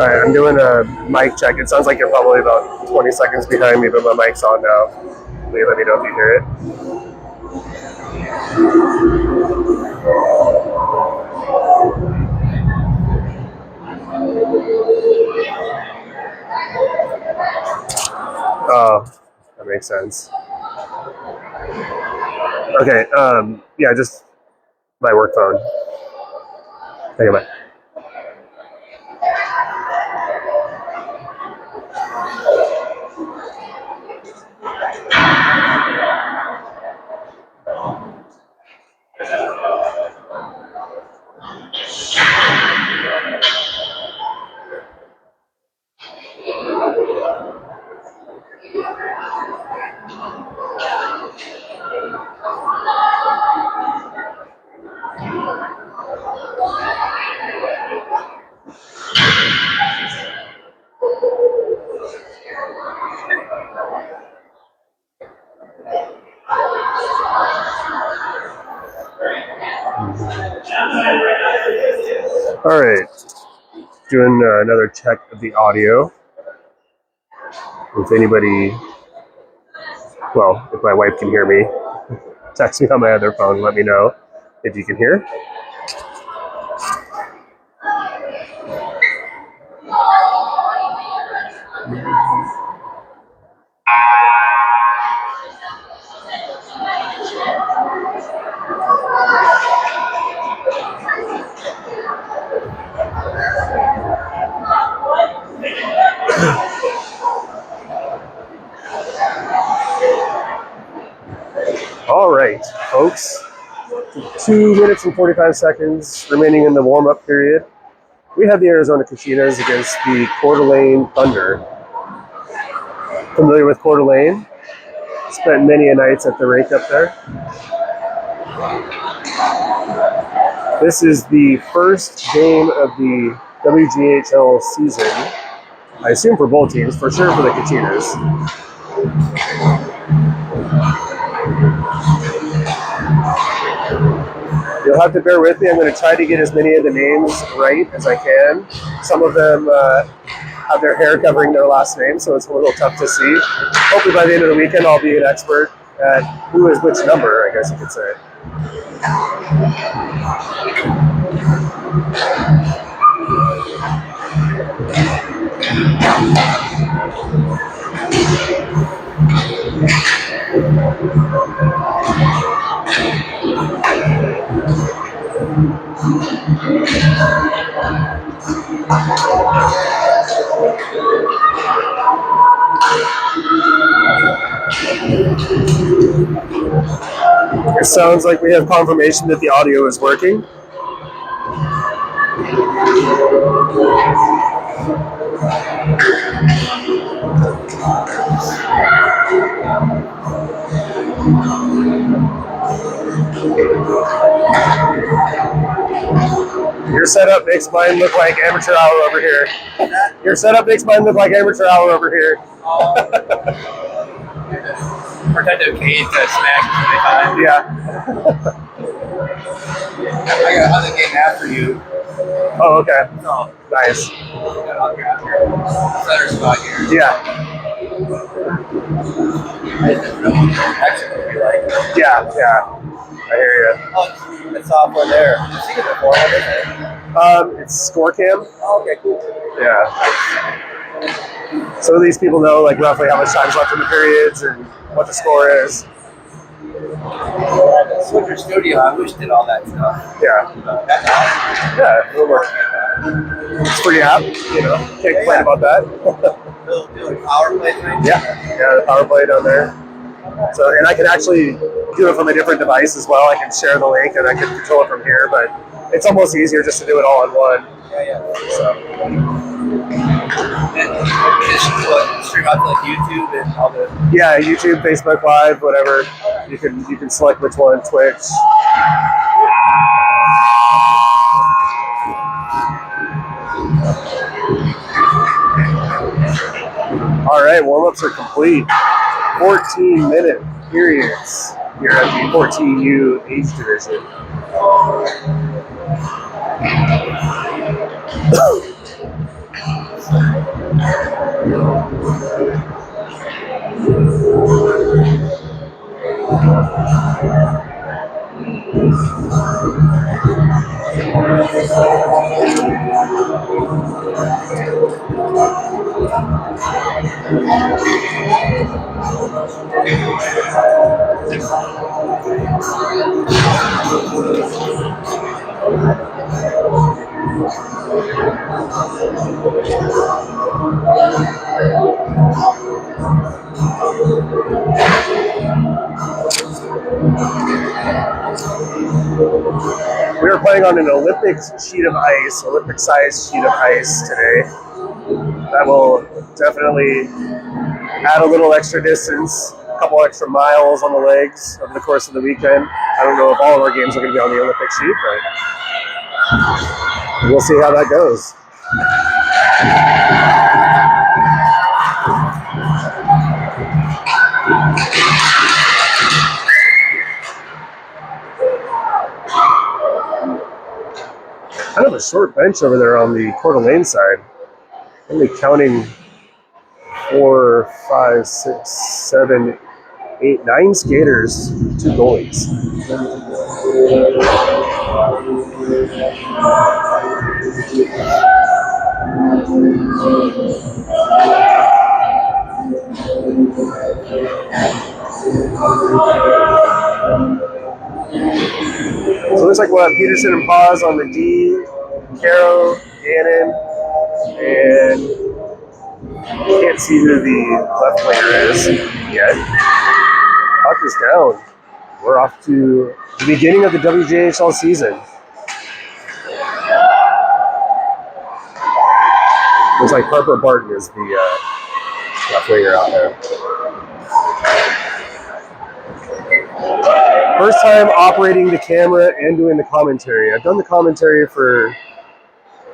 Alright, I'm doing a mic check. It sounds like you're probably about 20 seconds behind me, but my mic's on now. Please let me know if you hear it. Oh, that makes sense. Okay, yeah, just my work phone. Okay, bye. All right, doing another check of the audio. If anybody, well, if my wife can hear me, text me on my other phone, let me know if you can hear. All right, folks, 2 minutes and 45 seconds remaining in the warm-up period. We have the Arizona Kachinas against the Coeur d'Alene Thunder. Familiar with Coeur d'Alene? Spent many a nights at the rink up there. This is the first game of the WGHL season, I assume for both teams, for sure for the Kachinas. You'll have to bear with me. I'm going to try to get as many of the names right as I can. Some of them have their hair covering their last name, so it's a little tough to see. Hopefully by the end of the weekend, I'll be an expert at who is which number, I guess you could say. It sounds like we have confirmation that the audio is working. Your setup makes mine look like amateur hour over here. Your setup makes mine look like amateur hour over here. Protective cage to smash 25. Yeah. I got another game after you. Oh, okay. So, Nice. I'll grab your better spot here. Yeah. I didn't know what the action would be like. Yeah, yeah. I hear you. Oh, it's software there. I've seen it before. What is it? It's ScoreCam. Oh, okay, cool. Yeah. So these people know like roughly how much time's left in the periods and what the score is. Switcher Studio, I wish did all that stuff. Yeah. That's awesome. Yeah, it'll work. It's pretty app, you know. Can't complain about that. Doing power play thing? Yeah, the power play down there. So, and I can actually do it from a different device as well. I can share the link and I can control it from here, but it's almost easier just to do it all in one. Yeah. So. And just stream out to like YouTube and all the. Yeah, YouTube, Facebook Live, whatever. You can select which one, Twitch. All right, warm-ups are complete. 14-minute periods here at the 14U age division. We were playing on an Olympic sheet of ice, Olympic-sized sheet of ice today. That will definitely add a little extra distance, a couple extra miles on the legs over the course of the weekend. I don't know if all of our games are going to be on the Olympic sheet, but we'll see how that goes. Kind of a short bench over there on the Coeur d'Alene side. Only counting 4, 5, 6, 7, 8, 9 skaters, 2 goalies. So it looks like we'll have Peterson and Paz on the D, Caro, Gannon, and can't see who the left player is yet. Puck is down. We're off to the beginning of the WJHL season. Looks like Harper Barton is the left winger out there. First time operating the camera and doing the commentary. I've done the commentary for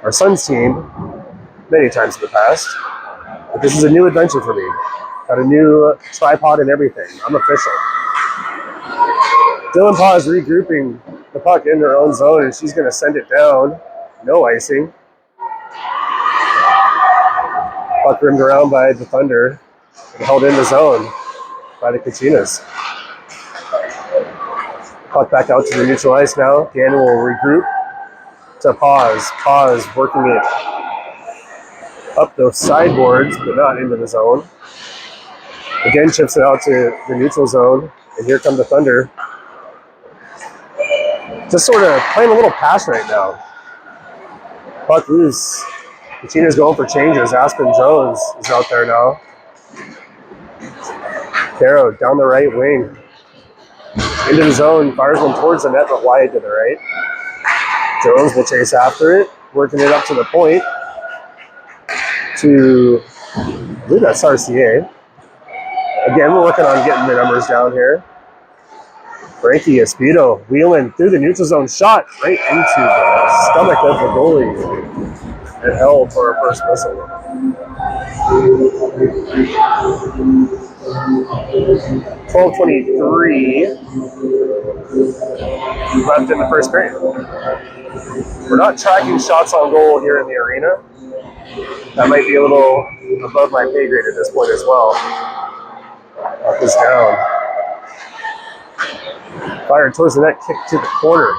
our son's team many times in the past, but this is a new adventure for me. Got a new tripod and everything. I'm official. Dylan Paw is regrouping the puck in her own zone, and she's going to send it down. No icing. Puck rimmed around by the Thunder and held in the zone by the Kachinas. Puck back out to the neutral ice now. Gannon will regroup to Paz. Paz working it up the sideboards, but not into the zone. Again, chips it out to the neutral zone, and here come the Thunder. Just sort of playing a little pass right now. Puck loose. Kachinas going for changes. Aspen Jones is out there now. Caro down the right wing. Into the zone, fires one towards the net, but wide to the right. Jones will chase after it, working it up to the point to, I believe that's RCA. Again, we're working on getting the numbers down here. Frankie Espedo wheeling through the neutral zone, shot right into the stomach of the goalie. It held for a first whistle. 12:23 left in the first period. We're not tracking shots on goal here in the arena. That might be a little above my pay grade at this point as well. Puck is down. Fired towards the net, kick to the corner.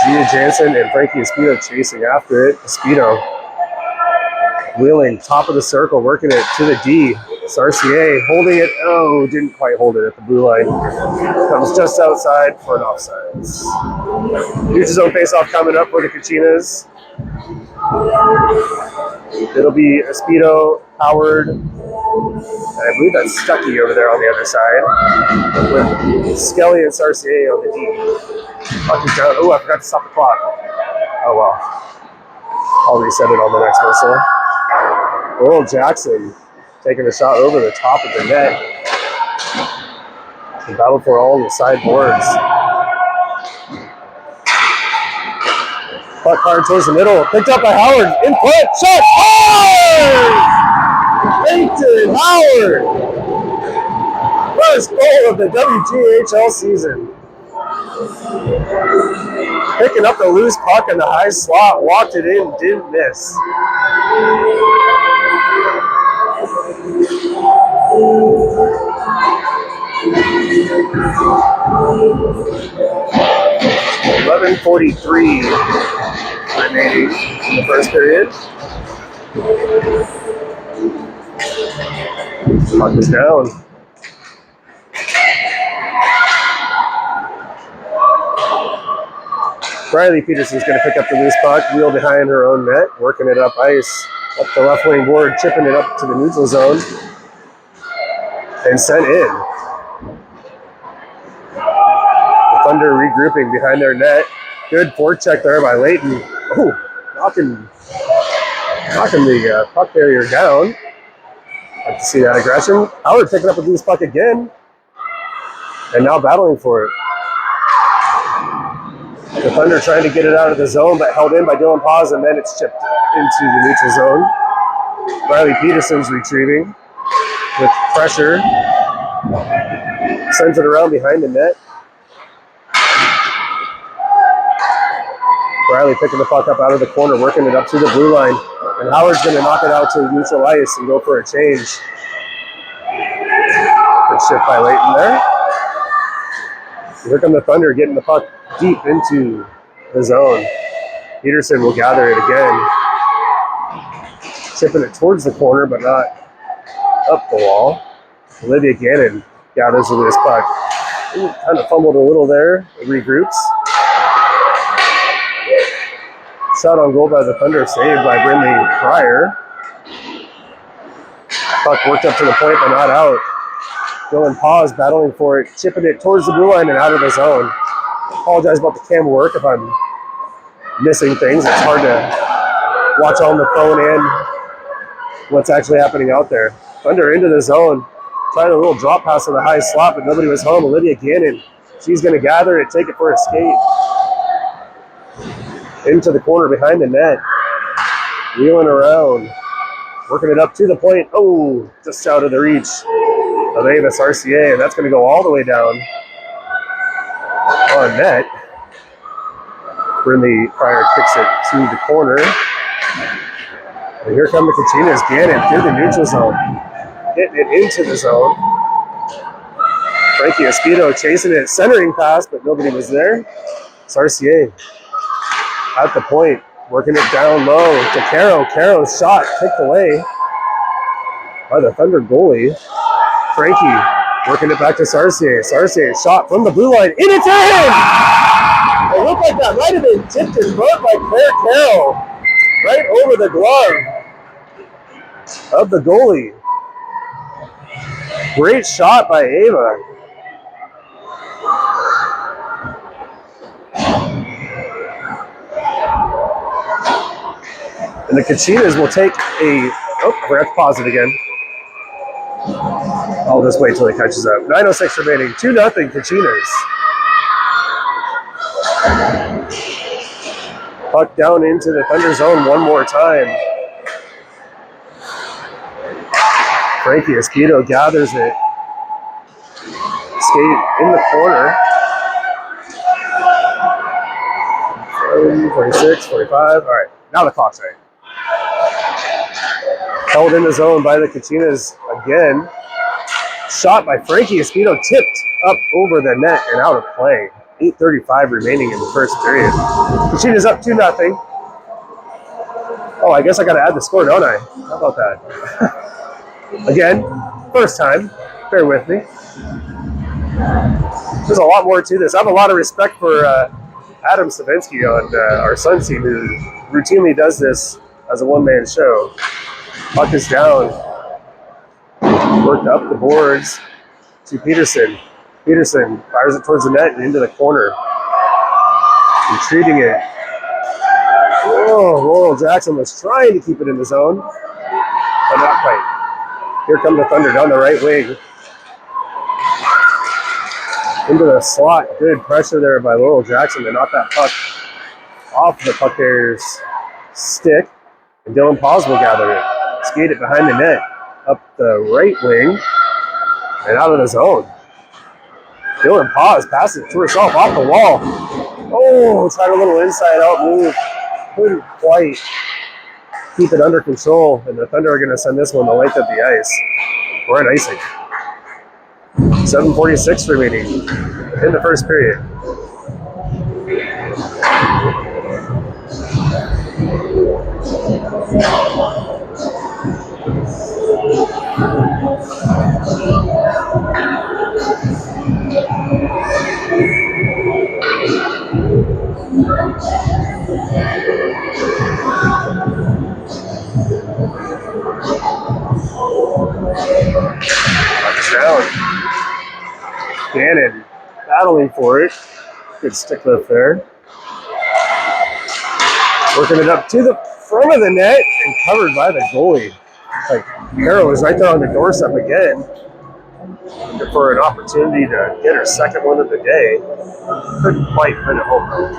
Gia Jansen and Frankie Espedo chasing after it. Espedo wheeling top of the circle, working it to the D. Sarcier holding it. Oh, didn't quite hold it at the blue line. Comes just outside for an offsides. Neutral zone faceoff coming up for the Kachinas. It'll be Espedo, Howard, and I believe that's Stuckey over there on the other side, with Skelly and Sarcier on the D. Puck is down. Oh, I forgot to stop the clock. Oh well. I'll reset it on the next whistle. Earl Jackson taking a shot over the top of the net. He battled for all the sideboards. Puck hard towards the middle. Picked up by Howard. In front. Shot. Howard! Leighton Howard! First goal of the WGHL season. Picking up the loose puck in the high slot. Walked it in. Didn't miss. .11:43 remaining in the first period. Puck is down. Riley Peterson's going to pick up the loose puck, wheel behind her own net, working it up ice, up the left wing board, chipping it up to the neutral zone, and sent in. The Thunder regrouping behind their net. Good forecheck there by Layton. Oh, knocking the puck carrier down. Like to see that aggression. Howard picking up a loose puck again, and now battling for it. The Thunder trying to get it out of the zone, but held in by Dylan Paz, and then it's chipped into the neutral zone. Riley Peterson's retrieving with pressure. Sends it around behind the net. Riley picking the puck up out of the corner, working it up to the blue line. And Howard's going to knock it out to neutral ice and go for a change. Good shift by Layton there. Here come the Thunder getting the puck deep into the zone. Peterson will gather it again. Chipping it towards the corner, but not up the wall. Olivia Gannon gathers the loose puck. Ooh, kind of fumbled a little there. It regroups. Shot on goal by the Thunder, saved by Brindley Pryor. Puck worked up to the point, but not out. Dylan Paz battling for it, chipping it towards the blue line and out of the zone. Apologize about the camera work if I'm missing things. It's hard to watch on the phone and what's actually happening out there. Thunder into the zone, trying a little drop pass on the high slot, but nobody was home. Olivia Gannon, she's going to gather it, take it for a skate. Into the corner behind the net. Wheeling around. Working it up to the point. Oh, just out of the reach of Avis RCA, and that's going to go all the way down on net. Brindley Pryor kicks it to the corner. And here come the Kachinas. Gannon through the neutral zone. Getting it into the zone. Frankie Espedo chasing it. Centering pass, but nobody was there. It's RCA at the point. Working it down low to Caro. Caro's shot kicked away by the Thunder goalie. Frankie working it back to Sarcier. Sarcier shot from the blue line. In its hand! It looked like that might have been tipped in front by Claire Carroll. Right over the glove of the goalie. Great shot by Ava. And the Kachinas will take a... Oh, I forgot to pause it again. I'll just wait till he catches up. 9:06 remaining. 2-0 Kachinas. Puck down into the Thunder zone one more time. Frankie Espedo gathers it. Skate in the corner. 46, 45. All right, now the clock's right. Held in the zone by the Kachinas again. Shot by Frankie Espedo, tipped up over the net and out of play. 8:35 remaining in the first period. Kachinas up 2-0. Oh, I guess I got to add the score, don't I? How about that? Again, first time. Bear with me. There's a lot more to this. I have a lot of respect for Adam Savinsky on our Suns team, who routinely does this as a one-man show. Puck is down. Worked up the boards to Peterson. Peterson fires it towards the net and into the corner. Retrieving it. Oh, Laurel Jackson was trying to keep it in the zone, but not quite. Here come the Thunder down the right wing. Into the slot. Good pressure there by Laurel Jackson to knock that puck off the puck carrier's stick. And Dylan Paz will gather it. Skate it behind the net. Up the right wing. And out of the zone. Dylan Paz passes it to herself off the wall. Oh, tried a little inside out move. Couldn't quite keep it under control. And the Thunder are going to send this one the length of the ice. We're at icing. 7:46 remaining in the first period. Down. Gannon battling for it. Good stick lift there. Working it up to the front of the net and covered by the goalie. Like, Carol was right there on the doorstep again for an opportunity to get her second one of the day. Couldn't quite put it home though.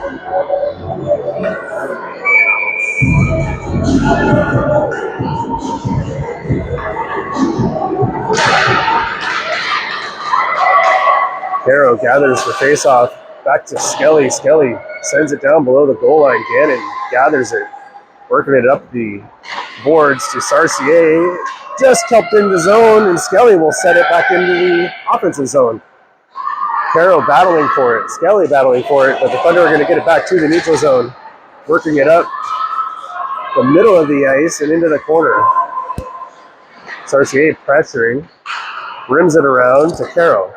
Caro gathers the face-off back to Skelly. Skelly sends it down below the goal line. Gannon gathers it, working it up the boards to Sarcier. Just kept in the zone, and Skelly will set it back into the offensive zone. Caro battling for it. Skelly battling for it, but the Thunder are going to get it back to the neutral zone, working it up the middle of the ice and into the corner. Sarcier pressuring, rims it around to Caro.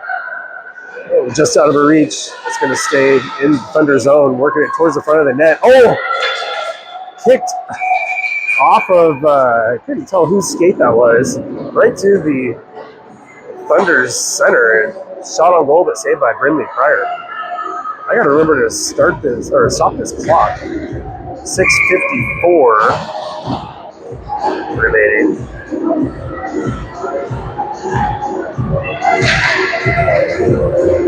Just out of her reach. It's going to stay in Thunder zone, working it towards the front of the net. Oh! Kicked off of, I couldn't tell whose skate that was, right to the Thunder's center, and shot on goal, but saved by Brindley Pryor. I got to remember to start this, or stop this clock. 6:54 remaining.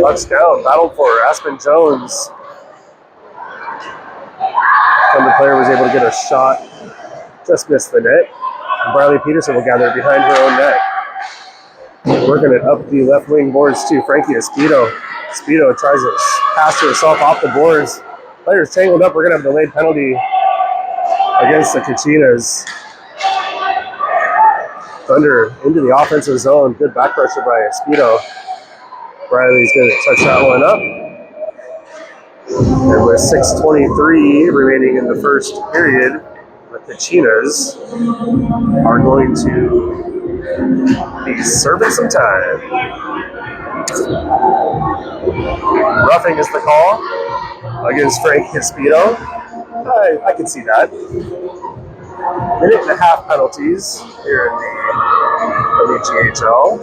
Bucks down, battled for Aspen Jones. Thunder player was able to get a shot, just missed the net. And Briley Peterson will gather it behind her own net. Working it up the left wing boards to Frankie Espedo. Espedo tries to pass herself off the boards. Players tangled up. We're going to have a delayed penalty against the Kachinas. Thunder into the offensive zone. Good back pressure by Espedo. Riley's going to touch that one up. And with 6:23 remaining in the first period, the Kachinas are going to be serving some time. Roughing is the call against Frank Espedo. I can see that. Minute and a half penalties here in the GHL.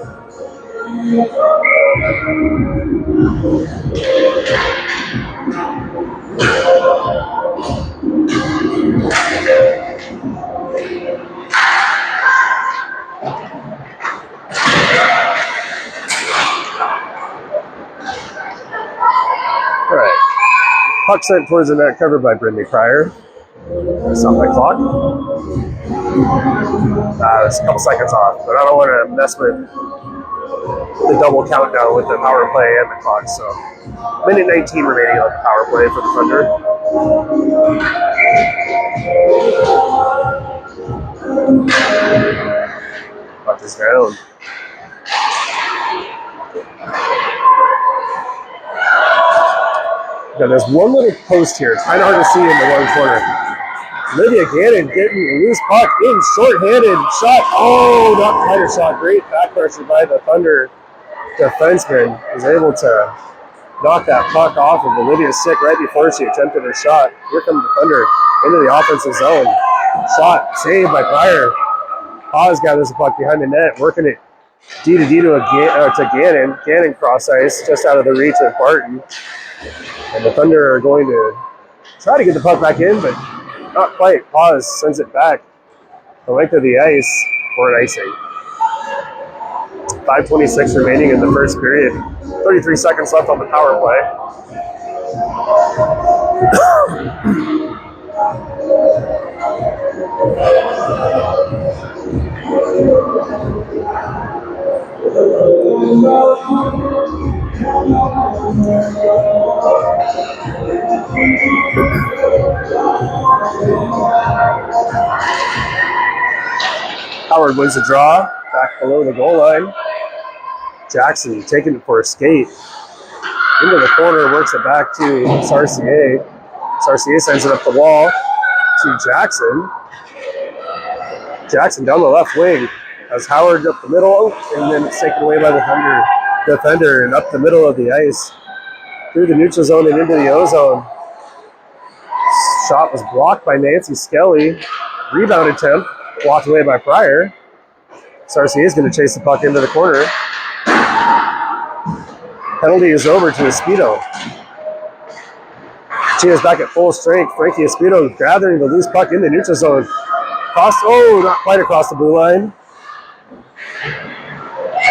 All right. Puck sent towards the net, covered by Brindley Pryor. Stop that clock. It's a couple seconds off, but I don't want to mess with the double countdown with the power play and the clock. So, minute 19 remaining on the power play for the Thunder. Puck is down. Now, there's one little post here. It's kind of hard to see in the one corner. Lydia Gannon getting a loose puck in, short-handed shot. Oh, not quite a shot. Great back pressure by the Thunder defenseman. Was able to knock that puck off of Olivia's stick right before she attempted her shot. Here comes the Thunder into the offensive zone. Shot saved by Pryor. Paz gathers the puck behind the net, working it D to Gannon. Gannon cross ice, just out of the reach of Barton. And the Thunder are going to try to get the puck back in, but not quite. Paz sends it back the length of the ice for an icing. 5:26 remaining in the first period. 33 seconds left on the power play. Howard wins the draw. back below the goal line. Jackson taking it for a skate. Into the corner, works it back to Sarcier. Sarcier sends it up the wall to Jackson. Jackson down the left wing. As Howard up the middle, and then it's taken away by the Thunder defender and up the middle of the ice. Through the neutral zone and into the O-zone. Shot was blocked by Nancy Skelly. Rebound attempt blocked away by Pryor. Sarcier is going to chase the puck into the corner. Penalty is over to Espedo. Kachinas back at full strength. Frankie Espedo gathering the loose puck in the neutral zone. Not quite across the blue line.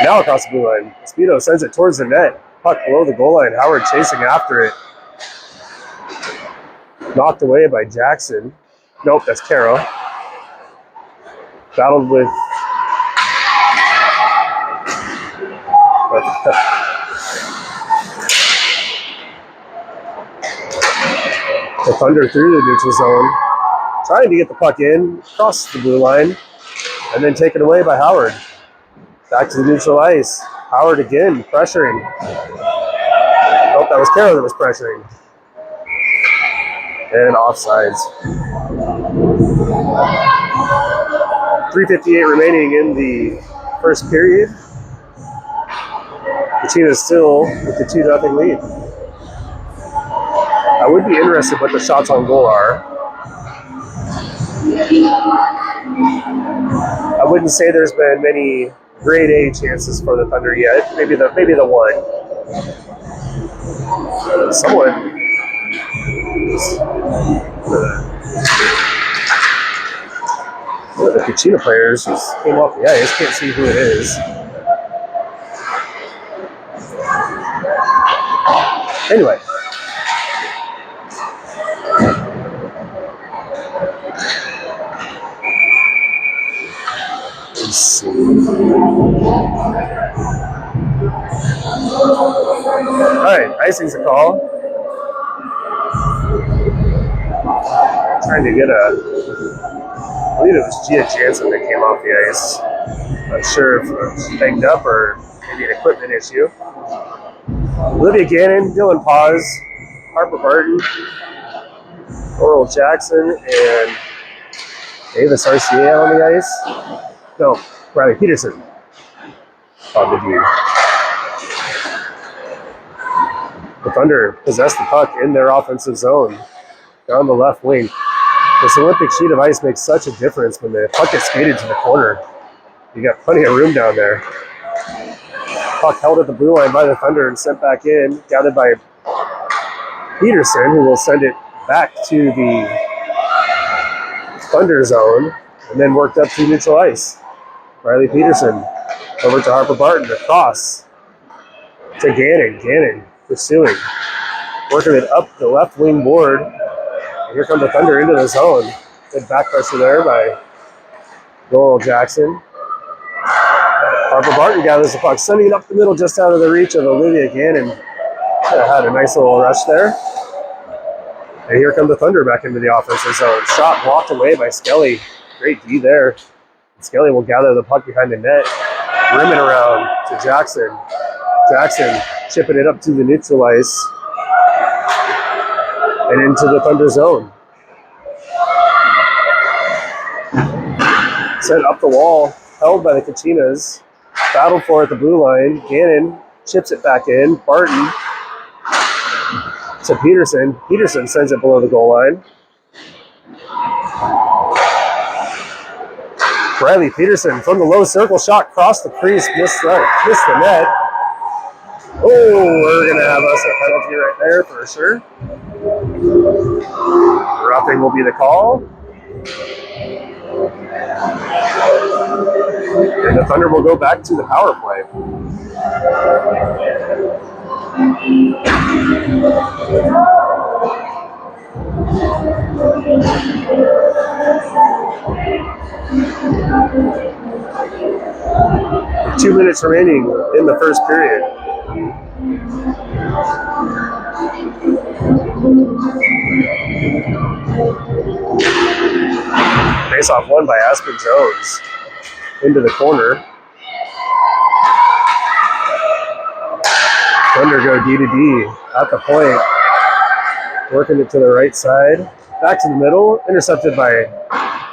Now across the blue line. Espedo sends it towards the net. Puck below the goal line. Howard chasing after it. Knocked away by Jackson. Nope, that's Carroll. Battled with... the Thunder through the neutral zone. Trying to get the puck in, across the blue line, and then taken away by Howard. Back to the neutral ice. Howard again, pressuring. Nope, that was Carroll that was pressuring. And offsides. 3:58 remaining in the first period. Kachinas still with the 2-0 lead. I would be interested what the shots on goal are. I wouldn't say there's been many grade A chances for the Thunder yet. Maybe the one. Someone. One of the Kachina players just came off the ice. Can't see who it is. Anyway. Let's see. Alright, icing's a call. Trying to get I believe it was Gia Jansen that came off the ice. Not sure if it was banged up or maybe an equipment issue. Olivia Gannon, Dylan Paz, Harper Barton, Oral Jackson, and Davis Arcier on the ice. No, Riley Peterson on the D. The Thunder possess the puck in their offensive zone down the left wing. This Olympic sheet of ice makes such a difference when the puck gets skated to the corner. You got plenty of room down there. Puck held at the blue line by the Thunder and sent back in, gathered by Peterson, who will send it back to the Thunder zone, and then worked up to neutral ice. Riley Peterson over to Harper Barton, across to Gannon. Gannon pursuing, working it up the left wing board. And here comes the Thunder into the zone. Good back pressure there by Laurel Jackson. Harper Barton gathers the puck, sending it up the middle just out of the reach of Olivia Gannon. Had a nice little rush there. And here come the Thunder back into the offensive zone. Shot blocked away by Skelly. Great D there. Skelly will gather the puck behind the net. Rim it around to Jackson. Jackson chipping it up to the neutral ice. And into the Thunder zone. Sent up the wall. Held by the Kachinas. Battled for at the blue line. Gannon chips it back in. Barton to Peterson. Peterson sends it below the goal line. Riley Peterson from the low circle shot, crossed the crease, missed the net. Oh, we're going to have us a penalty right there for sure. Roughing will be the call. And the Thunder will go back to the power play. With 2 minutes remaining in the first period. Face-off won by Aspen Jones into the corner. Thunder go D to D at the point. Working it to the right side. Back to the middle. Intercepted by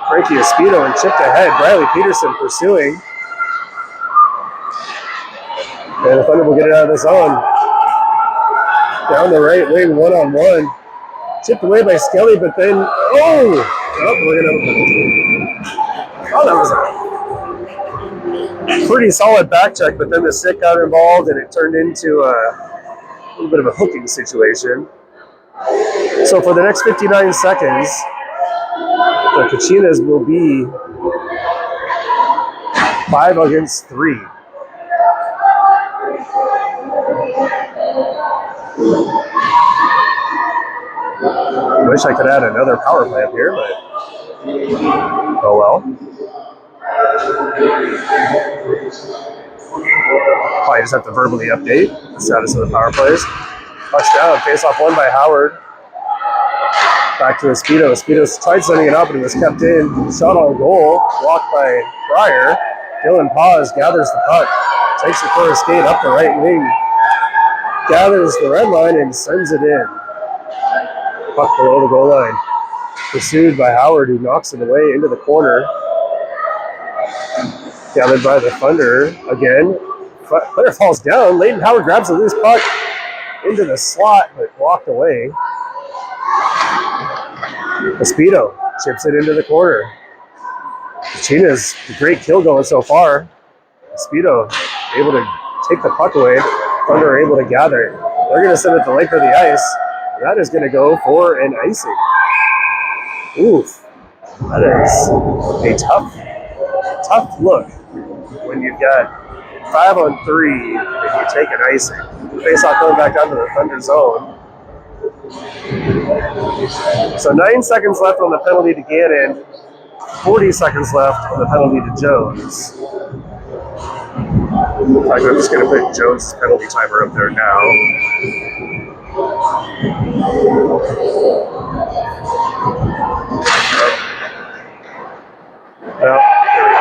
Frankie Espedo and chipped ahead. Briley Peterson pursuing. And the Thunder will get it out of the zone. Down the right wing, one-on-one. Chipped away by Skelly, but then, we're gonna. Oh, that was a pretty solid back check, but then the stick got involved and it turned into a little bit of a hooking situation. So for the next 59 seconds, the Kachinas will be 5 against 3. I wish I could add another power play up here, but oh well. Probably just have to verbally update the status of the power plays. Touchdown, face-off won by Howard. Back to Espedo. Espedo tried sending it up, but it was kept in. Shot on goal, blocked by Pryor. Dylan Paz gathers the puck, takes it for a skate up the right wing, gathers the red line and sends it in. Puck below the goal line. Pursued by Howard, who knocks it away into the corner. Gathered by the Thunder again. Player falls down. Leighton Howard grabs a loose puck into the slot, but blocked away. Espedo chips it into the corner. Kachinas, a great kill going so far. Espedo able to take the puck away. Thunder are able to gather it. They're going to send it to the length of the ice. That is going to go for an icing. Oof. That is a tough look when you've got 5 on 3 and you take an icing. Face-off coming back down to the Thunder zone. So 9 seconds left on the penalty to Gannon. 40 seconds left on the penalty to Jones. In fact, I'm just going to put Jones' penalty timer up there now. Well, here we go.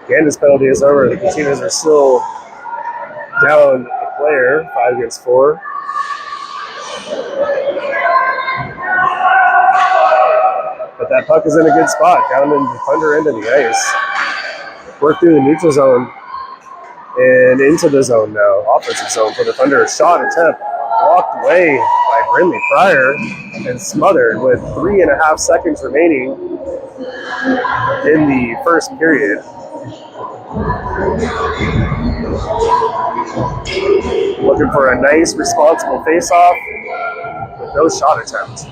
Gannon's penalty is over. The Kachinas are still down a player, 5 against 4. But that puck is in a good spot, down in the Thunder end of the ice. Work through the neutral zone and into the zone now. Offensive zone for the Thunder. Shot attempt blocked away by Brindley Pryor and smothered with 3.5 seconds remaining in the first period. Looking for a nice, responsible face-off with no shot attempt.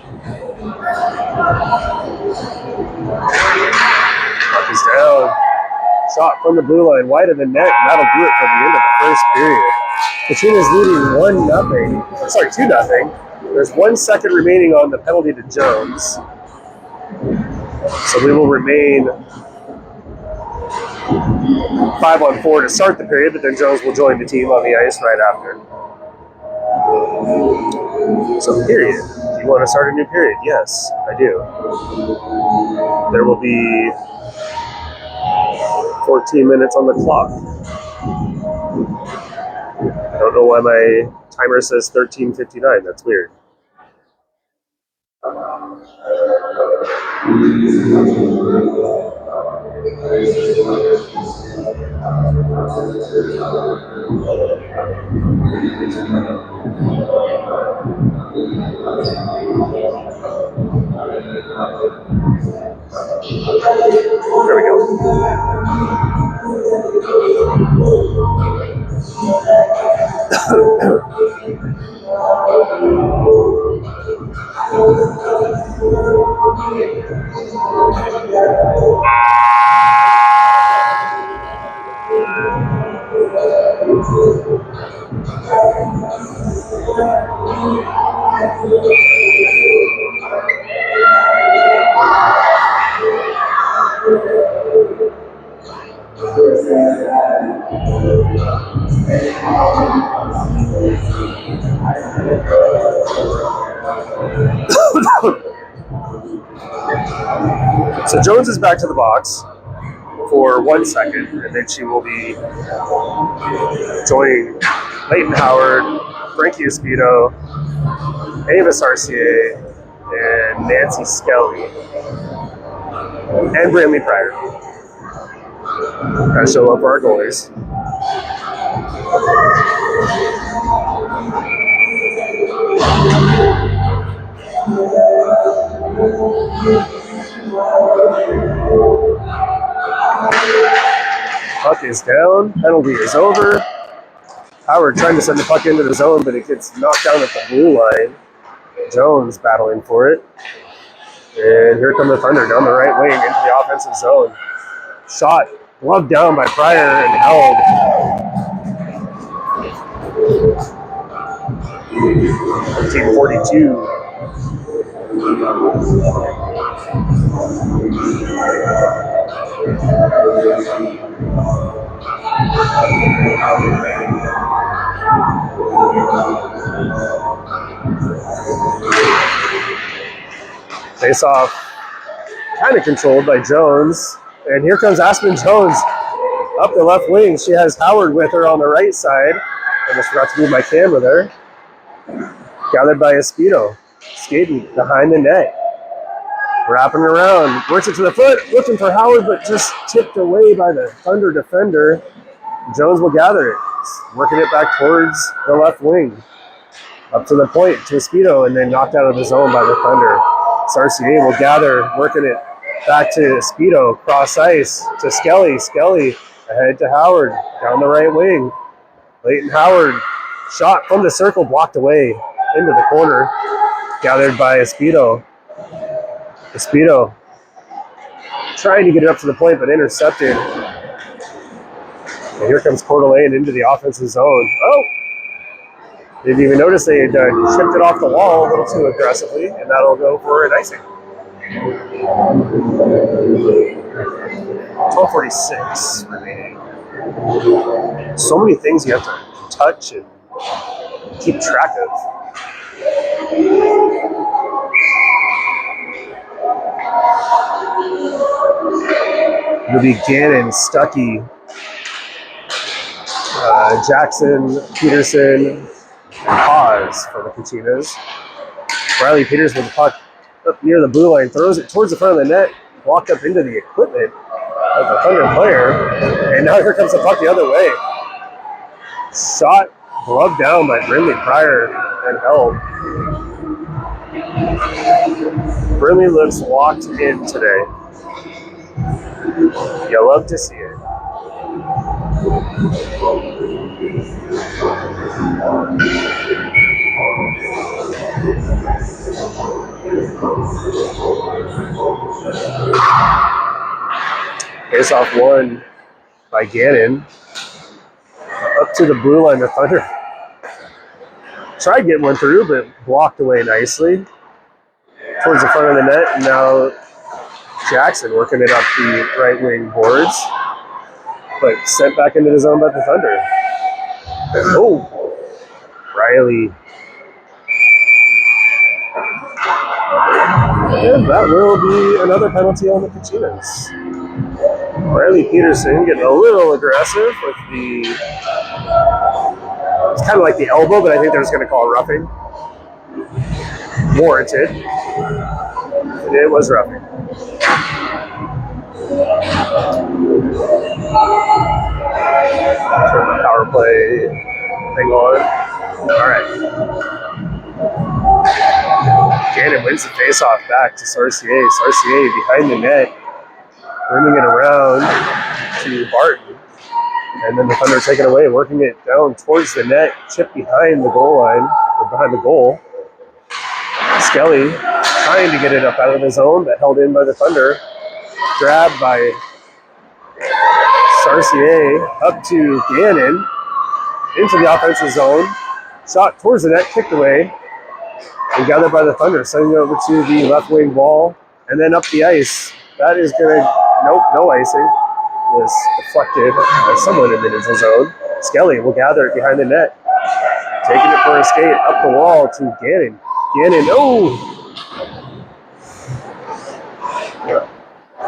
Puck is down. Shot from the blue line, wide of the net, and that'll do it for the end of the first period. Kachinas leading 2-0. There's 1 second remaining on the penalty to Jones. So we will remain 5 on 4 to start the period, but then Jones will join the team on the ice right after. So period. Do you want to start a new period? Yes, I do. There will be 14 minutes on the clock. I don't know why my timer says 13:59. That's weird. There we go. So Jones is back to the box for 1 second, and then she will be joining Leighton Howard, Frankie Espino, Ava Sarcier, and Nancy Skelly, and Brantley Pryor. Gotta show up for our goalies. Puck is down. Penalty is over. Howard trying to send the puck into the zone, but it gets knocked down at the blue line. Jones battling for it. And here come the Thunder down the right wing into the offensive zone. Shot gloved down by Pryor and held. 1942. Face off, kind of controlled by Jones. And here comes Aspen Jones up the left wing. She has Howard with her on the right side. I almost forgot to move my camera there. Gathered by Espino. Skating behind the net. Wrapping around. Works it to the foot. Looking for Howard, but just tipped away by the Thunder defender. Jones will gather it. Working it back towards the left wing. Up to the point to Espino, and then knocked out of the zone by the Thunder. Sarcier will gather, working it back to Espino. Cross ice to Skelly. Skelly ahead to Howard. Down the right wing. Leighton Howard. Shot from the circle, blocked away into the corner. Gathered by Espino. Espino trying to get it up to the point, but intercepted. And here comes Coeur d'Alene into the offensive zone. Oh! Didn't even notice they had chipped it off the wall a little too aggressively, and that'll go for an icing. 12:46 remaining. So many things you have to touch and keep track of. It'll be Gannon, Stuckey, Jackson, Peterson, and Paz for the Kachinas. Riley Peters with the puck up near the blue line, throws it towards the front of the net, walked up into the equipment of the Thunder player, and now here comes the puck the other way. Shot gloved down by Brinley Pryor and held. Brinley looks locked in today. You love to see it. Face off one by Gannon. Up to the blue line, the Thunder tried getting one through, but blocked away nicely. Towards the front of the net, and now Jackson working it up the right wing boards, but sent back into the zone by the Thunder. Oh, Riley. And that will be another penalty on the Kachinas. Riley Peterson getting a little aggressive with the, it's kind of like the elbow, but I think they're just going to call it roughing. Warranted. It was roughing. Turn the power play thing on. All right. Gannon wins the faceoff back to Sarcier. Sarcier behind the net, bringing it around to Barton. And then the Thunder take it away, working it down towards the net, chip behind the goal line, or behind the goal. Skelly trying to get it up out of the zone, but held in by the Thunder. Grabbed by Sarcier, up to Gannon, into the offensive zone. Shot towards the net, kicked away, and gathered by the Thunder, sending it over to the left wing wall, and then up the ice. That is going to, nope, no icing. It was deflected by someone in the neutral zone. Skelly will gather it behind the net, taking it for a skate up the wall to Gannon. Gannon, oh!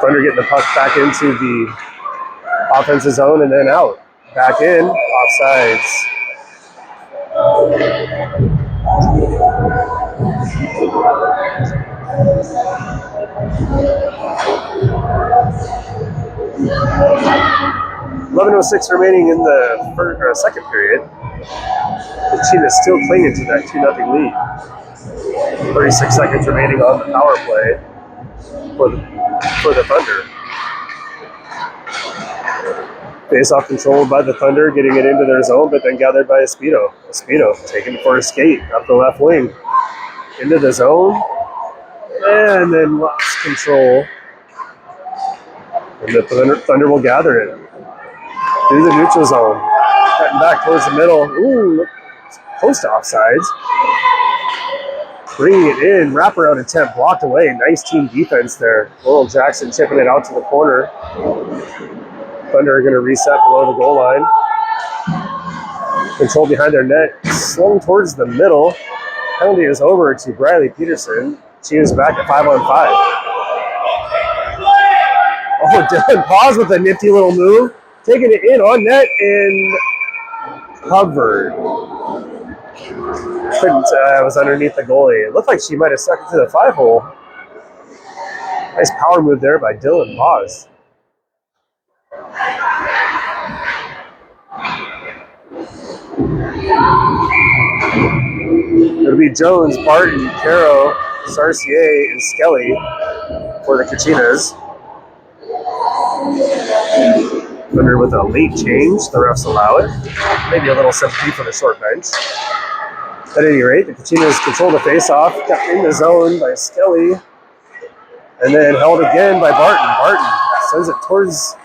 Thunder getting the puck back into the offensive zone and then out. Back in, offsides. 11:06 remaining in the second period. Kachinas still clinging to that 2-0 lead. 36 seconds remaining on the power play for the Thunder. Face-off controlled by the Thunder, getting it into their zone, but then gathered by Espedo. Espedo taking for a skate up the left wing. Into the zone, and then lost control. And the Thunder will gather it through the neutral zone. Cutting back towards the middle. Ooh, close to offsides. Bringing it in, wraparound attempt, blocked away. Nice team defense there. Laurel Jackson chipping it out to the corner. Thunder are going to reset below the goal line. Control behind their net, slung towards the middle. Penalty is over to Briley Peterson. She is back at 5-on-5. Oh, Dylan Paz with a nifty little move. Taking it in on net and covered. Couldn't, was underneath the goalie. It looked like she might have stuck it to the 5-hole. Nice power move there by Dylan Paz. It'll be Jones, Barton, Caro, Sarcier, and Skelly for the Kachinas. Thunder with a late change. The refs allow it. Maybe a little sympathy for the short bench. At any rate, the Kachinas control the face-off, kept in the zone by Skelly, and then held again by Barton. Barton sends it towards,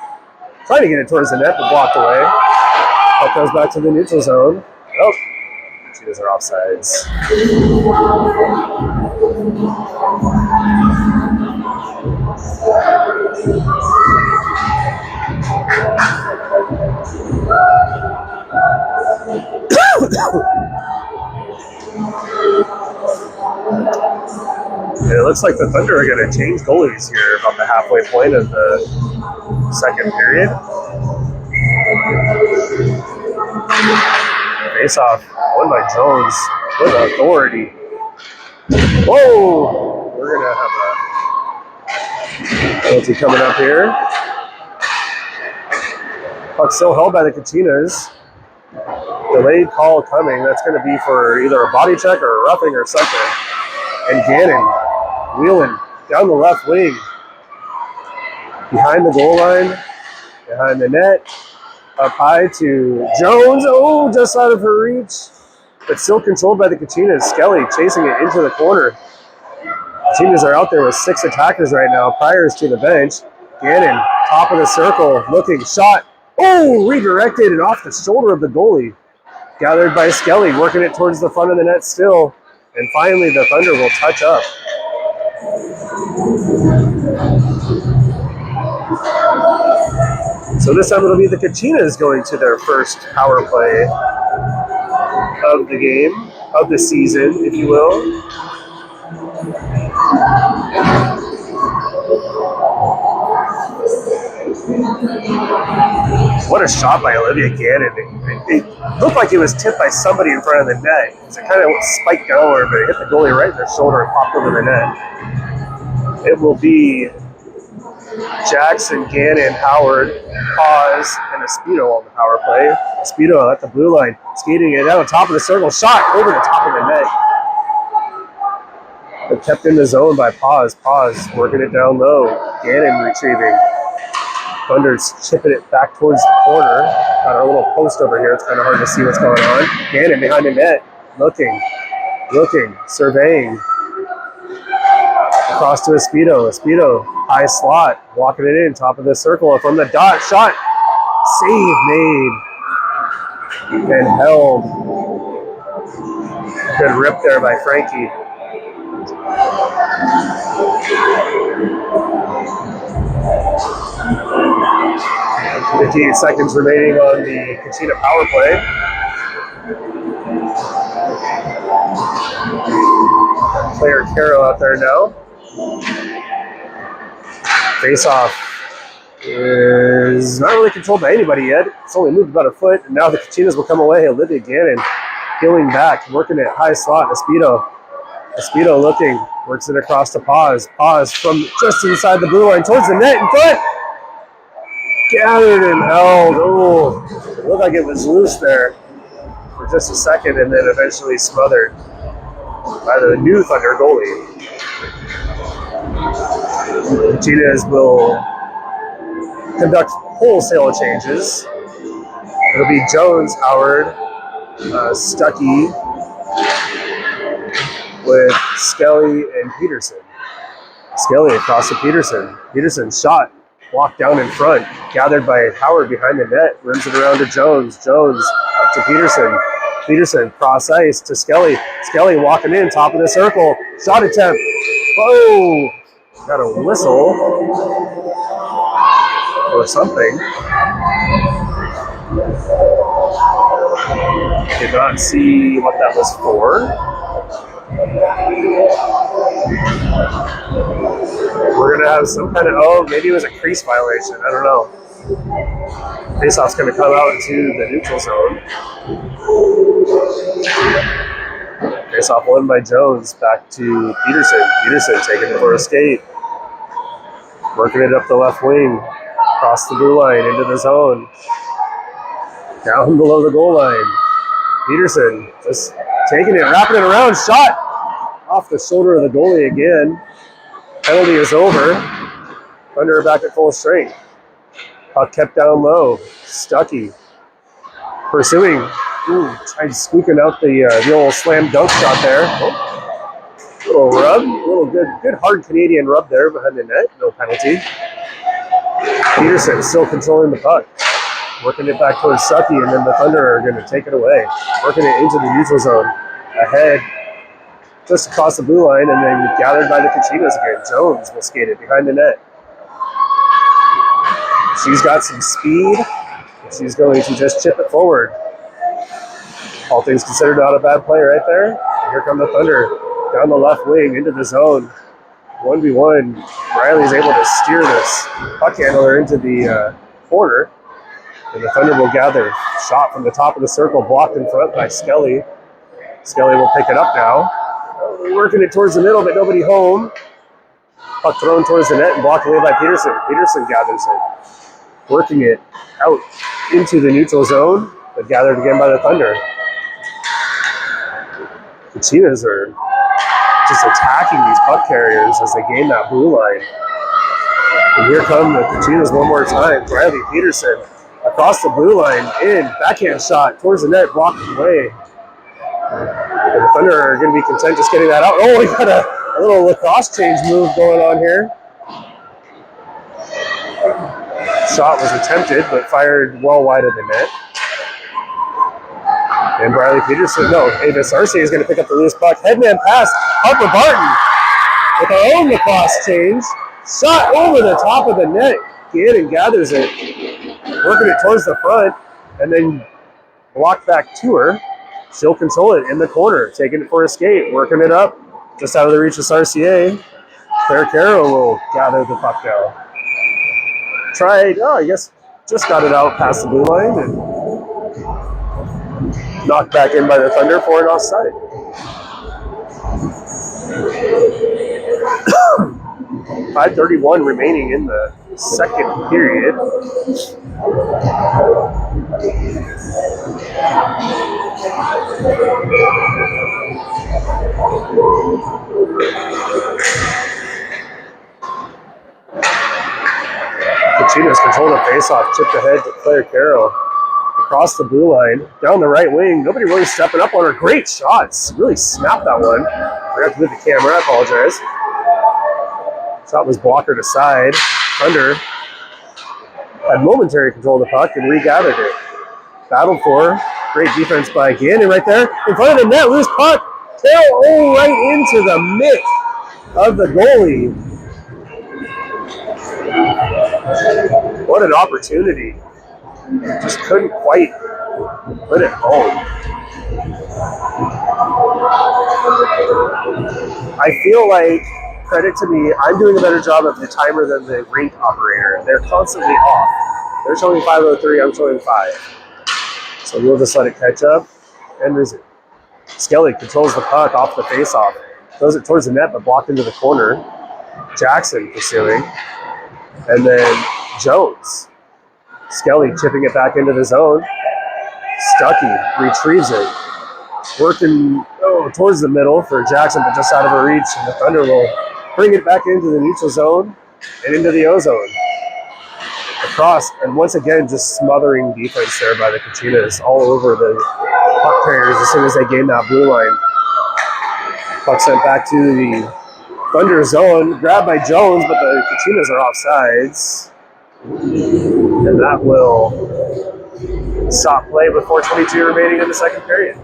trying to get it towards the net, but blocked away. That goes back to the neutral zone. Oh, Kachinas are offsides. It looks like the Thunder are going to change goalies here about the halfway point of the second period. Face-off won by Jones with authority. Whoa! We're going to have a penalty coming up here. Puck still held by the Kachinas. Delayed call coming. That's going to be for either a body check or a roughing or something. And Gannon wheeling down the left wing. Behind the goal line. Behind the net. Up high to Jones. Oh, just out of her reach. But still controlled by the Kachinas. Skelly chasing it into the corner. Kachinas are out there with 6 attackers right now. Priors to the bench. Gannon, top of the circle, looking, shot. Oh, redirected and off the shoulder of the goalie. Gathered by Skelly, working it towards the front of the net still. And finally, the Thunder will touch up. So this time it'll be the Kachinas going to their first power play of the game, of the season, if you will. What a shot by Olivia Gannon. It looked like it was tipped by somebody in front of the net. It kind of spiked downward, but it hit the goalie right in the shoulder and popped over the net. It will be Jackson, Gannon, Howard, Paz, and Espedo on the power play. Espedo at the blue line, skating it out, top of the circle, shot over the top of the net. But kept in the zone by Paz. Paz working it down low. Gannon retrieving. Thunder's chipping it back towards the corner. Got our little post over here. It's kind of hard to see what's going on. Gannon behind the net. Looking, surveying. Across to Espedo. Espedo, high slot. Walking it in, top of the circle. And from the dot, shot. Save made. And held. Good rip there by Frankie. 58 seconds remaining on the Kachina power play. Player Caro out there now. Face-off is not really controlled by anybody yet. It's only moved about a foot, and now the Kachinas will come away. Olivia Gannon peeling back, working at high slot. Espido looking, works it across to Paz. Paz from just inside the blue line towards the net in front. Gathered and held. Oh, it looked like it was loose there for just a second, and then eventually smothered by the new Thunder goalie. Kachinas will conduct wholesale changes. It'll be Jones, Howard, Stuckey, with Skelly and Peterson. Skelly across to Peterson. Peterson's shot walked down in front, gathered by Howard behind the net, rims it around to Jones. Jones up to Peterson. Peterson cross ice to Skelly. Skelly walking in, top of the circle. Shot attempt. Whoa! Got a whistle or something. Did not see what that was for. We're going to have some kind of, maybe it was a crease violation. I don't know. Faceoff's going to come out into the neutral zone. Faceoff won by Jones, back to Peterson. Peterson taking it for a skate. Working it up the left wing, across the blue line, into the zone. Down below the goal line. Peterson just taking it, wrapping it around, shot off the shoulder of the goalie again. Penalty is over. Thunder back at full strength. Puck kept down low. Stuckey pursuing. Tried squeaking out the old slam dunk shot there. Little rub, little good hard Canadian rub there behind the net. No penalty. Peterson still controlling the puck. Working it back towards Stuckey, and then the Thunder are going to take it away. Working it into the neutral zone. Ahead, just across the blue line, and then gathered by the Kachinas again. Jones will skate it behind the net. She's got some speed, and she's going to just chip it forward. All things considered, not a bad play right there. And here come the Thunder down the left wing into the zone. 1v1. Riley's able to steer this puck handler into the corner. And the Thunder will gather. Shot from the top of the circle, blocked in front by Skelly. Skelly will pick it up now. Working it towards the middle, but nobody home. Puck thrown towards the net and blocked away by Peterson. Peterson gathers it. Working it out into the neutral zone, but gathered again by the Thunder. The Kachinas are just attacking these puck carriers as they gain that blue line. And here come the Kachinas one more time. Riley Peterson across the blue line, in, backhand shot towards the net, blocked away. And the Thunder are going to be content just getting that out. Oh, we got a little lacrosse change move going on here. Shot was attempted, but fired well wide of the net. And Riley Peterson, Avis Arce is going to pick up the loose puck. Headman pass, Harper Barton with our own lacrosse change. Shot over the top of the net. Gannon gathers it, working it towards the front, and then blocked back to her. She'll control it in the corner, taking it for a skate, working it up, just out of the reach of Sarcier. Claire Carroll will gather the puck now. Just got it out past the blue line and knocked back in by the Thunder for an offside. 5:31 remaining in the second period. Kachinas control the face-off, chipped ahead to Claire Carroll. Across the blue line, down the right wing. Nobody really stepping up on her. Great shots. Really snapped that one. I forgot to move the camera. I apologize. Shot was blockered aside. Thunder had momentary control of the puck and regathered it. Battled for. Great defense by Gannon right there. In front of the net, loose puck. Tail right into the mitt of the goalie. What an opportunity. Just couldn't quite put it home. I feel like credit to me, I'm doing a better job of the timer than the rink operator. They're constantly off. They're showing 5:03, I'm showing 5. So we'll just let it catch up and resume. Skelly controls the puck off the face-off. Throws it towards the net, but blocked into the corner. Jackson pursuing. And then Jones. Skelly chipping it back into the zone. Stuckey retrieves it. Working towards the middle for Jackson, but just out of her reach. And the Thunder will bring it back into the neutral zone and into the O-zone. Across, and once again, just smothering defense there by the Kachinas all over the puck carriers as soon as they gain that blue line. Puck sent back to the Thunder zone, grabbed by Jones, but the Kachinas are offsides. And that will stop play with 4:22 remaining in the second period.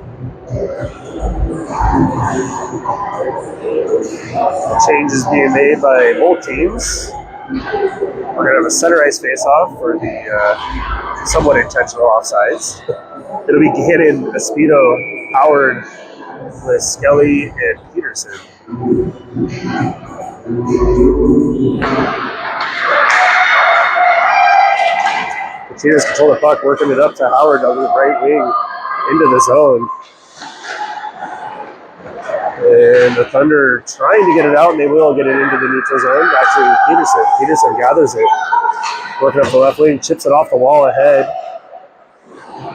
Change is being made by both teams. We're going to have a center ice face-off for the somewhat intentional offsides. It'll be Gannon, Espedo, Howard, with Skelly, and Peterson. Kachinas control the puck, working it up to Howard on the right wing into the zone. And the Thunder trying to get it out, and they will get it into the neutral zone. Back to Peterson. Peterson gathers it. Working up the left wing, chips it off the wall ahead.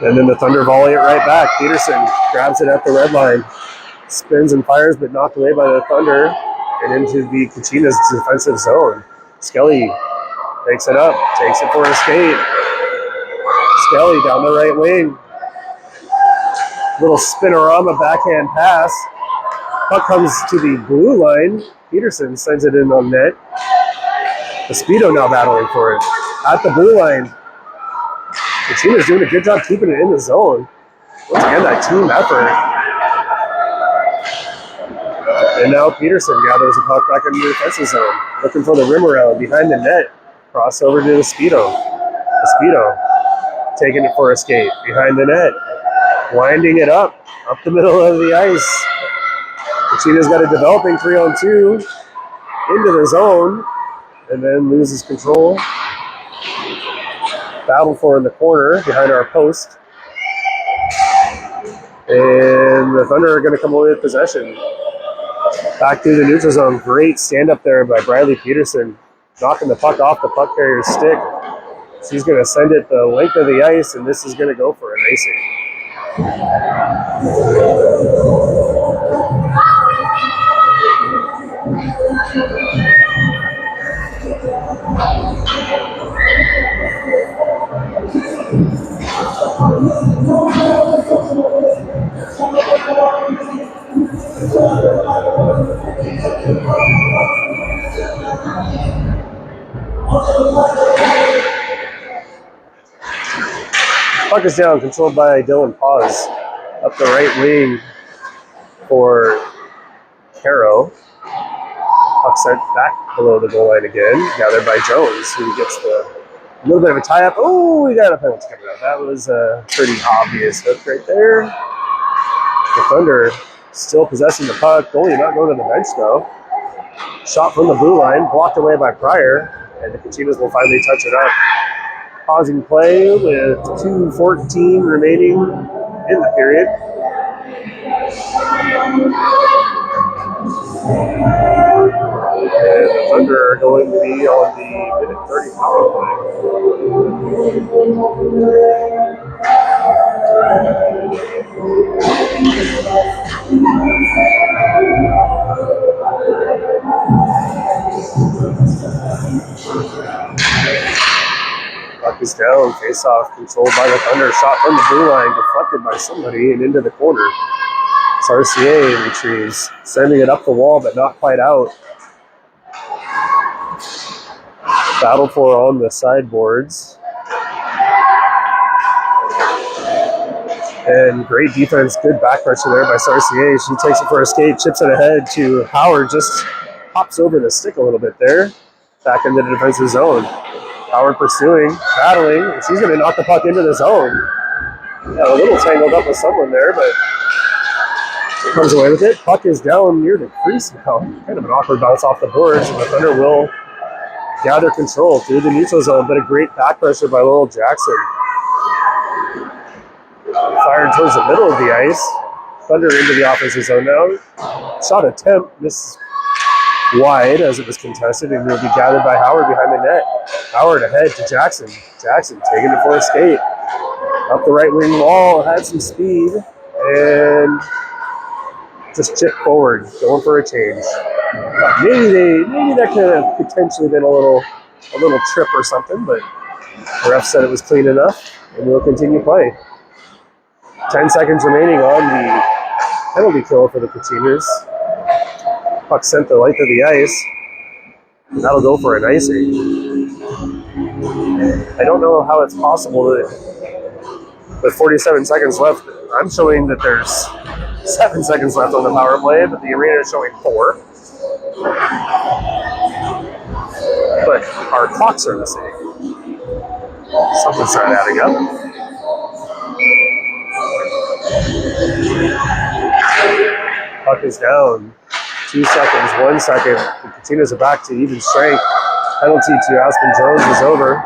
And then the Thunder volley it right back. Peterson grabs it at the red line. Spins and fires, but knocked away by the Thunder. And into the Kachinas defensive zone. Skelly takes it up, takes it for a skate. Skelly down the right wing. Little spinorama backhand pass. Puck comes to the blue line. Peterson sends it in on net. Espedo now battling for it. At the blue line. Kachinas doing a good job keeping it in the zone. Once again, that team effort. And now Peterson gathers the puck back into the defensive zone. Looking for the rim around behind the net. Crossover to Espedo. Espedo taking it for a skate behind the net. Winding it up the middle of the ice. Kachinas got a developing 3-on-2 into the zone and then loses control. Battle for in the corner behind our post. And the Thunder are going to come away with possession. Back through the neutral zone. Great stand up there by Bradley Peterson, knocking the puck off the puck carrier's stick. She's going to send it the length of the ice, and this is going to go for an icing. Puck is down, controlled by Dylan Paz. Up the right wing for Caro. Puck sent back below the goal line again, gathered by Jones, who gets a little bit of a tie-up. Oh, we got a penalty coming up. That was a pretty obvious hook right there. The Thunder still possessing the puck. Goalie not going to the bench, though. Shot from the blue line, blocked away by Pryor, and the Kachinas will finally touch it up. Pausing play with 2:14 remaining in the period. And the Thunder are going to be on the minute 30 power Puck is down, face-off controlled by the Thunder. Shot from the blue line, deflected by somebody and into the corner. Sarcier retrieves, sending it up the wall, but not quite out. Battle for on the sideboards. And great defense, good back pressure there by Sarcier. She takes it for a skate, chips it ahead to Howard, just hops over the stick a little bit there. Back into the defensive zone. Howard pursuing, battling, and she's going to knock the puck into the zone. Yeah, a little tangled up with someone there, but Comes away with it. Puck is down near the crease now. Kind of an awkward bounce off the boards, and the Thunder will gather control through the neutral zone, but a great back pressure by Lowell Jackson. Fired towards the middle of the ice. Thunder into the offensive zone now. Shot attempt misses wide as it was contested, and will be gathered by Howard behind the net. Howard ahead to Jackson. Jackson taking it for a skate. Up the right wing wall, had some speed, and just chipped forward, going for a change. Maybe that could have potentially been a little trip or something, but the ref said it was clean enough, and we'll continue play. 10 seconds remaining on the penalty kill for the Kachinas. Puck sent the length of the ice. And that'll go for an icing. I don't know how it's possible that with 47 seconds left, I'm showing that there's 7 seconds left on the power play, but the arena is showing 4. But our clocks are the same. Something's not adding up. Puck is down. 2 seconds, 1 second. The Kachinas are back to even strength. Penalty to Aspen Jones is over.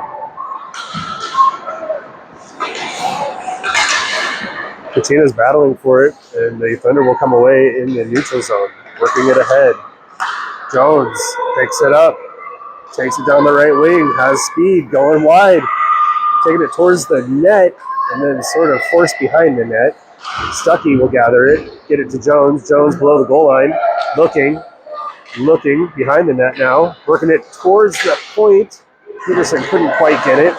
Kachinas battling for it, and the Thunder will come away in the neutral zone, working it ahead. Jones picks it up, takes it down the right wing, has speed, going wide, taking it towards the net, and then sort of forced behind the net. Stuckey will gather it, get it to Jones. Jones below the goal line, looking behind the net now, working it towards the point. Peterson couldn't quite get it,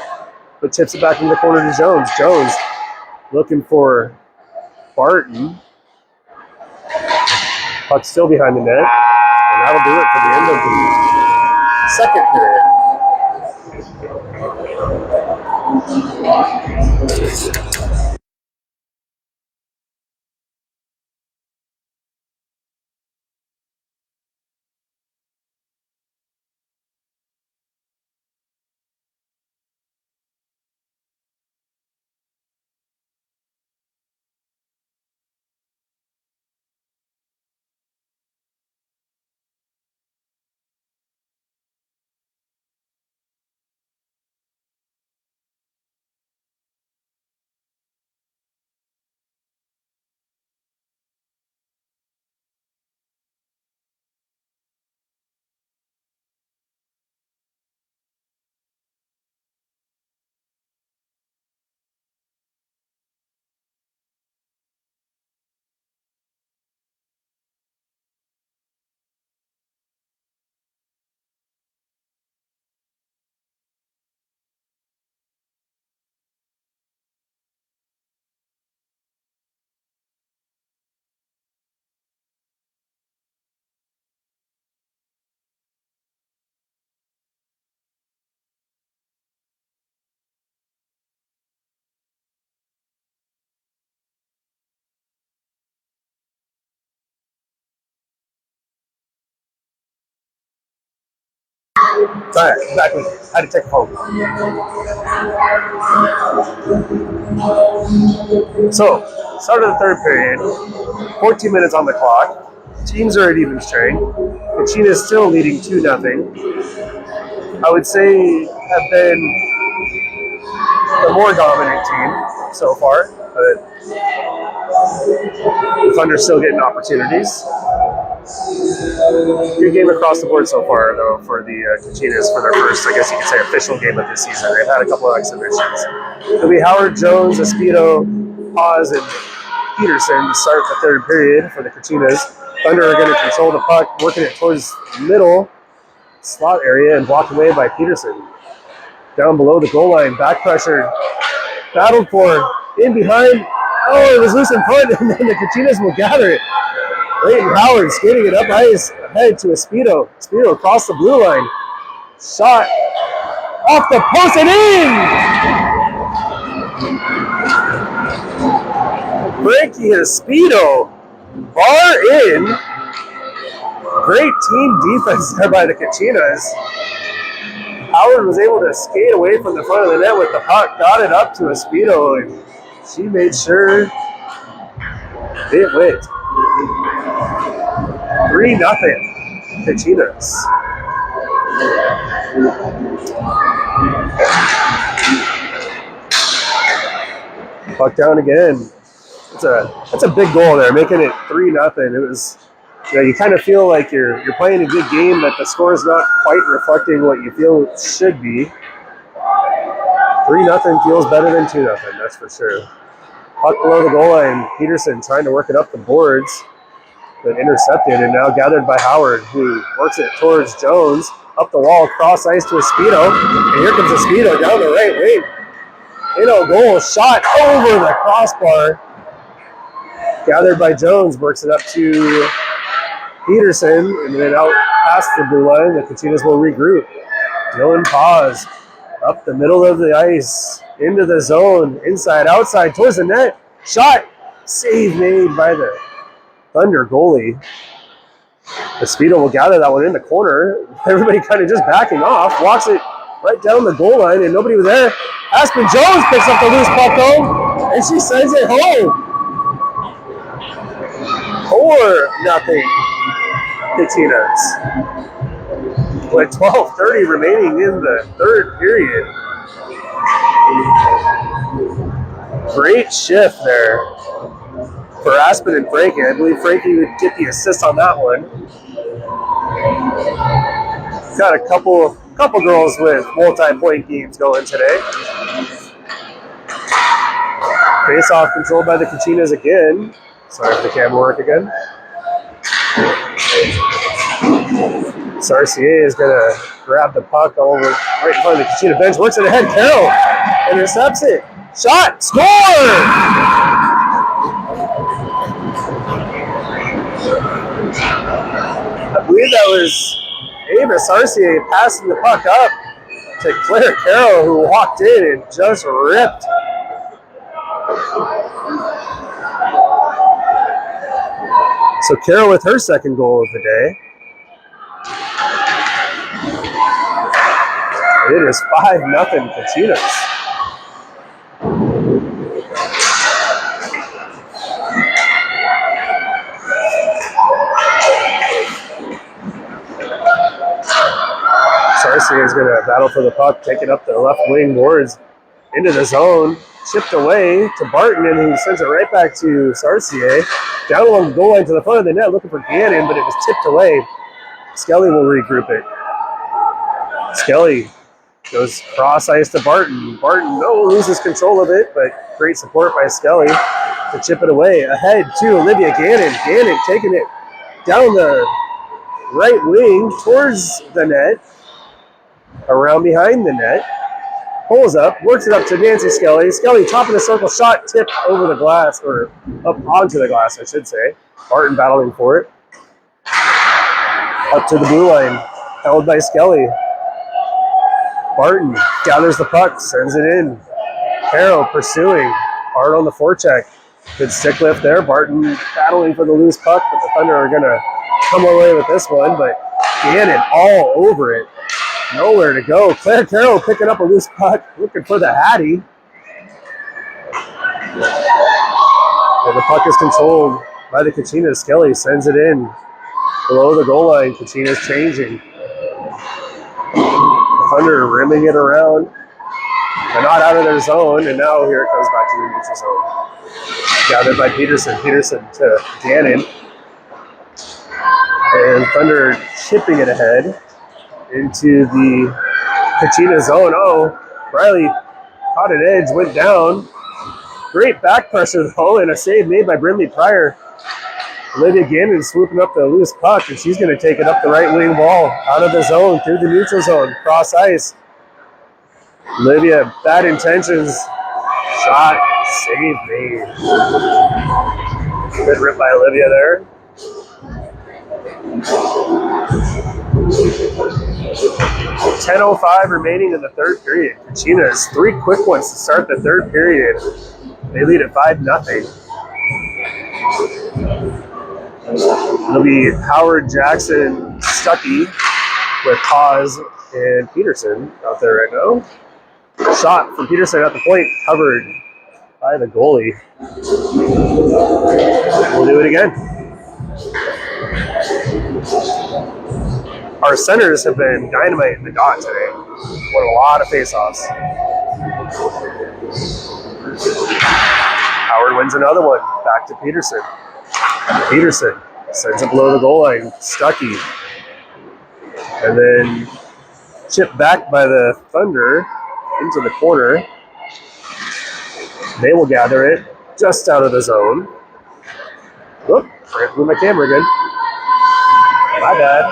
but tips it back in the corner to Jones. Jones looking for Barton. Puck still behind the net, and that'll do it for the end of the second period. Sorry, exactly. I had to take a phone. So, start of the third period, 14 minutes on the clock. Teams are at even strength. Kachinas still leading 2-0. I would say have been the more dominant team so far, but the Thunder still getting opportunities. Good game across the board so far, though, for the Kachinas for their first, I guess you could say, official game of the season. They've had a couple of exhibitions. It'll be Howard, Jones, Espedo, Paz, and Peterson to start the third period for the Kachinas. Thunder are going to control the puck, working it towards the middle slot area and blocked away by Peterson. Down below the goal line, back pressure, battled for, in behind. Oh, it was loose in front, and then the Kachinas will gather it. Leighton Howard skating it up ice ahead to Espedo. Espedo across the blue line. Shot off the post and in! Frankie Espedo. Bar in. Great team defense there by the Kachinas. Howard was able to skate away from the front of the net with the puck, got it up to Espedo, and she made sure it went. 3-0 Kachinas. Puck down again. That's a big goal there, making it 3-0. It was, you kind of feel like you're playing a good game, but the score is not quite reflecting what you feel it should be. 3-0 feels better than 2-0, that's for sure. Puck below the goal line. Peterson trying to work it up the boards, but intercepted and now gathered by Howard, who works it towards Jones. Up the wall, cross ice to Espedo. And here comes Espedo down the right wing. Goal, shot over the crossbar. Gathered by Jones, works it up to Peterson, and then out past the blue line. The Kachinas will regroup. Dylan pause. Up the middle of the ice, into the zone, inside, outside, towards the net. Shot, save made by the Thunder goalie. Espedo will gather that one in the corner. Everybody kind of just backing off. Walks it right down the goal line, and nobody was there. Aspen Jones picks up the loose puck home, and she sends it home. 4-0 Kachinas. With 12:30 remaining in the third period. Great shift there for Aspen and Frankie. I believe Frankie would get the assist on that one. Got a couple girls with multi-point games going today. Face-off controlled by the Kachinas again. Sorry if the camera work again. Sarcier is going to grab the puck over right in front of the Kachina bench. Works it ahead. Carroll intercepts it. Shot. Score! I believe that was Ava Sarcier passing the puck up to Claire Carroll, who walked in and just ripped. So Carroll with her second goal of the day. It is 5-0 Kachinas. Sarcier is going to battle for the puck, taking up the left wing boards into the zone, chipped away to Barton, and he sends it right back to Sarcier. Down along the goal line to the front of the net, looking for Gannon, but it was tipped away. Skelly will regroup it. Skelly goes cross ice to Barton. Barton loses control of it, but great support by Skelly to chip it away. Ahead to Olivia Gannon. Gannon taking it down the right wing towards the net, around behind the net. Pulls up, works it up to Nancy Skelly. Skelly top of the circle, shot tipped over the glass, or up onto the glass, I should say. Barton battling for it. Up to the blue line, held by Skelly. Barton gathers the puck, sends it in. Carroll pursuing, hard on the forecheck. Good stick lift there. Barton battling for the loose puck, but the Thunder are going to come away with this one. But Gannon all over it. Nowhere to go. Claire Carroll picking up a loose puck, looking for the Hattie. And the puck is controlled by the Kachinas. Skelly sends it in below the goal line. Kachinas changing. Thunder rimming it around. They're not out of their zone, and now here it comes back to the neutral zone. Gathered by Peterson. Peterson to Gannon. And Thunder chipping it ahead into the Kachina zone. Oh, Riley caught an edge, went down. Great back pressure though, and a save made by Brinley Pryor. Olivia Gannon swooping up the loose puck, and she's going to take it up the right wing wall, out of the zone, through the neutral zone, cross ice. Olivia, bad intentions. Shot, save made. Good rip by Olivia there. 10:05 remaining in the third period. Kachinas, 3 quick ones to start the third period. They lead at 5-0. It'll be Howard, Jackson, Stuckey with Paz and Peterson out there right now. Shot from Peterson at the point, covered by the goalie. We'll do it again. Our centers have been dynamiting the dot today. Won a lot of face-offs. Howard wins another one. Back to Peterson. Peterson sends it below the goal line. Stuckey. And then chipped back by the Thunder into the corner. They will gather it just out of the zone. Whoop, I blew my camera again. My bad.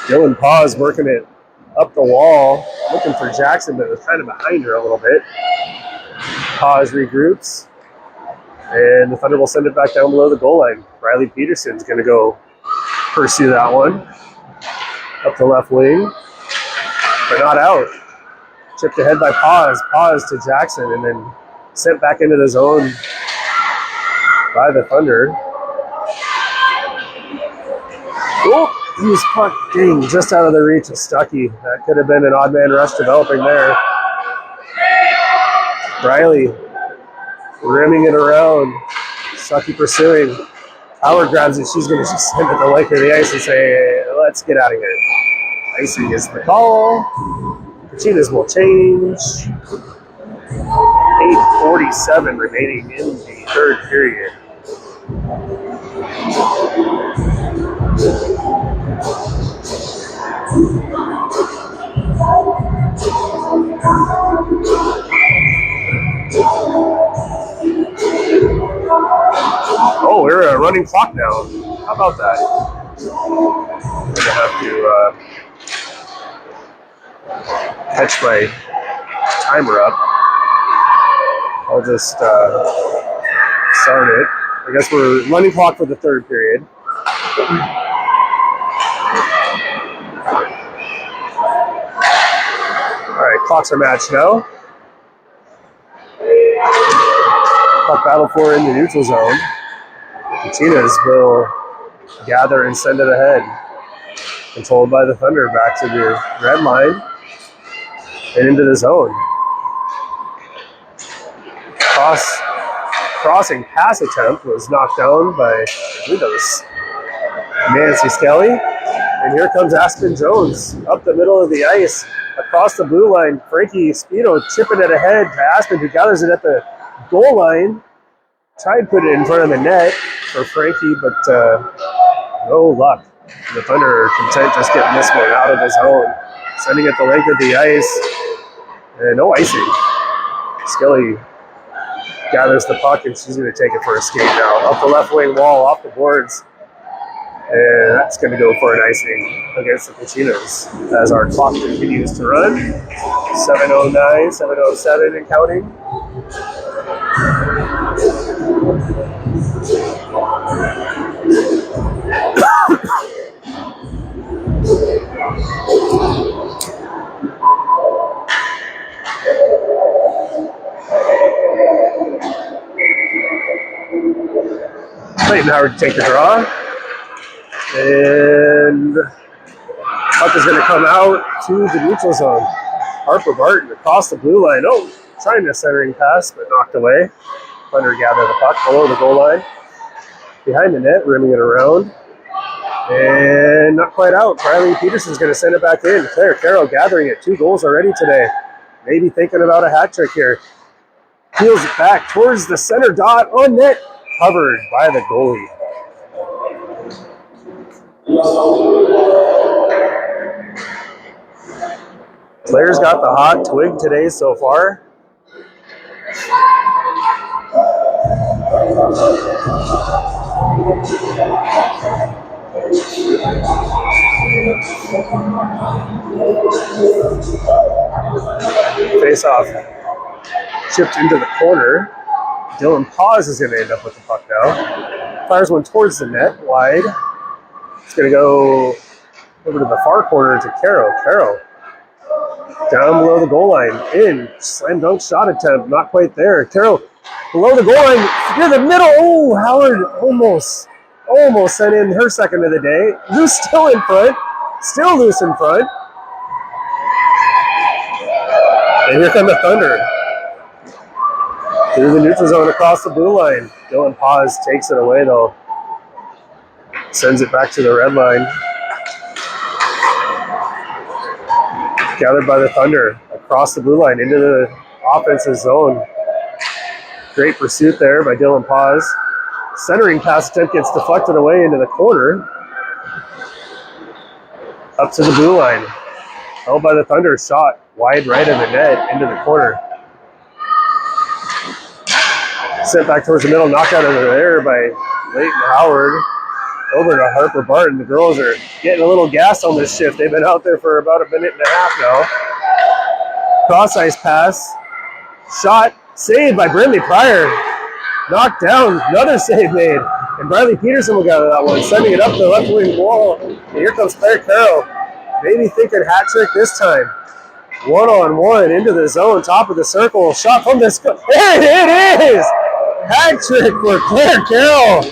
Dylan Paz working it up the wall, looking for Jackson, but it was kind of behind her a little bit. Paz regroups, and the Thunder will send it back down below the goal line. Riley Peterson's going to go pursue that one. Up the left wing, but not out. Chipped ahead by Paz. Paz to Jackson, and then sent back into the zone by the Thunder. Oh, he was pucked, dang, just out of the reach of Stuckey. That could have been an odd man rush developing there. Riley rimming it around. Stuckey pursuing. Howard grabs it. She's going to just send it the length of the ice and say, let's get out of here. Icing is the call. Kachinas will change. 8:47 remaining in the third period. Oh, we're a running clock now. How about that? I'm gonna have to catch my timer up. I'll just start it. I guess we're running clock for the third period. All right, clocks are matched now. Puck battle for in the neutral zone. Kachinas will gather and send it ahead. Controlled by the Thunder back to the red line and into the zone. Crossing pass attempt was knocked down by, I believe that was Nancy Skelly. And here comes Aspen Jones up the middle of the ice, across the blue line. Frankie Speedo chipping it ahead to Aspen, who gathers it at the goal line. Tried to put it in front of the net for Frankie, but no luck. The Thunder are content just getting this one out of the zone, sending it the length of the ice, and no icing. Skelly gathers the puck, and she's going to take it for a skate now. Up the left wing wall, off the boards, and that's going to go for an icing against the Kachinas as our clock continues to run. 7:09, 7:07 and counting. Clayton Howard to take the draw. And puck is going to come out to the neutral zone. Harper Barton across the blue line. Oh, trying a centering pass, but knocked away. Thunder gather the puck below the goal line. Behind the net, rimming it around. And not quite out. Riley Peterson's going to send it back in. Claire Carroll gathering it. 2 goals already today. Maybe thinking about a hat trick here. Peels it back towards the center dot on net. Covered by the goalie. Claire's got the hot twig today so far. Face off. Chipped into the corner. Dylan Paz is going to end up with the puck now. Fires one towards the net, wide. It's going to go over to the far corner to Carroll. Carroll down below the goal line. In. Slam dunk shot attempt. Not quite there. Carroll below the goal line. Near the middle. Oh, Howard almost sent in her second of the day. Loose still in front. Still loose in front. And here come the Thunder. Through the neutral zone across the blue line. Dylan Paz takes it away though. Sends it back to the red line. Gathered by the Thunder across the blue line into the offensive zone. Great pursuit there by Dylan Paz. Centering pass attempt gets deflected away into the corner. Up to the blue line. Held by the Thunder. Shot wide right of the net into the corner. Sent back towards the middle. Knocked out of the air by Leighton Howard. Over to Harper Barton. The girls are getting a little gas on this shift. They've been out there for about a minute and a half now. Cross ice pass. Shot. Saved by Brinley Pryor. Knocked down. Another save made. And Bradley Peterson will get out of that one. Sending it up the left wing wall. And here comes Claire Carroll. Maybe thinking hat trick this time. 1-on-1 into the zone. Top of the circle. Shot from this. There it is! Hat trick for Claire Carroll.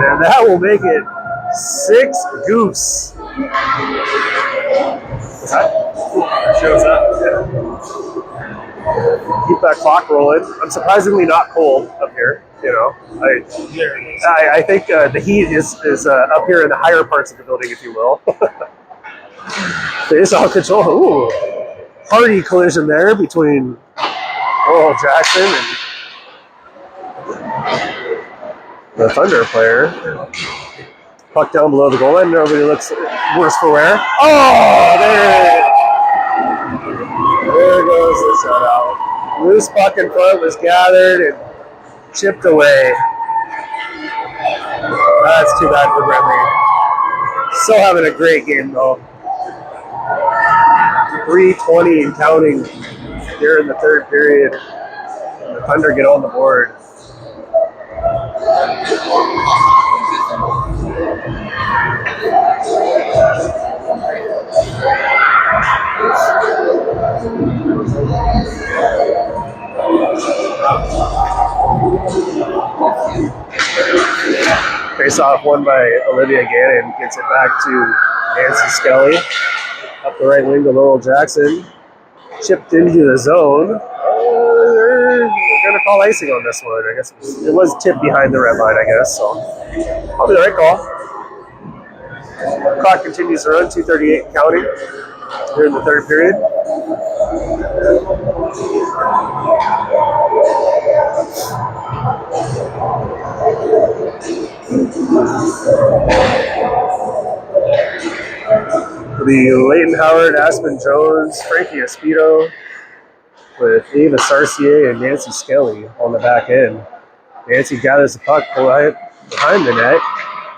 And that will make it 6 goose. Shows up. Keep that clock rolling. I'm surprisingly not cold up here. You know, I think the heat is up here in the higher parts of the building, if you will. Face off control. Ooh, hardy collision there between Laurel Jackson and the Thunder player. Puck down below the goal line. Nobody looks worse for wear. Oh, there goes the shutout. Loose puck in front was gathered and chipped away. That's too bad for Brentley. Still having a great game though. 3:20 and counting here in the third period. The Thunder get on the board. Face off won by Olivia Gannon. Gets it back to Nancy Skelly. Up the right wing to Laurel Jackson. Chipped into the zone. They're going to call icing on this one. I guess it was tipped behind the red line, I guess. So probably the right call. Clock continues to run. 2:38 counting here in the third period. The Leighton Howard, Aspen Jones, Frankie Espito with Ava Sarcier and Nancy Skelly on the back end. Nancy gathers the puck behind the net,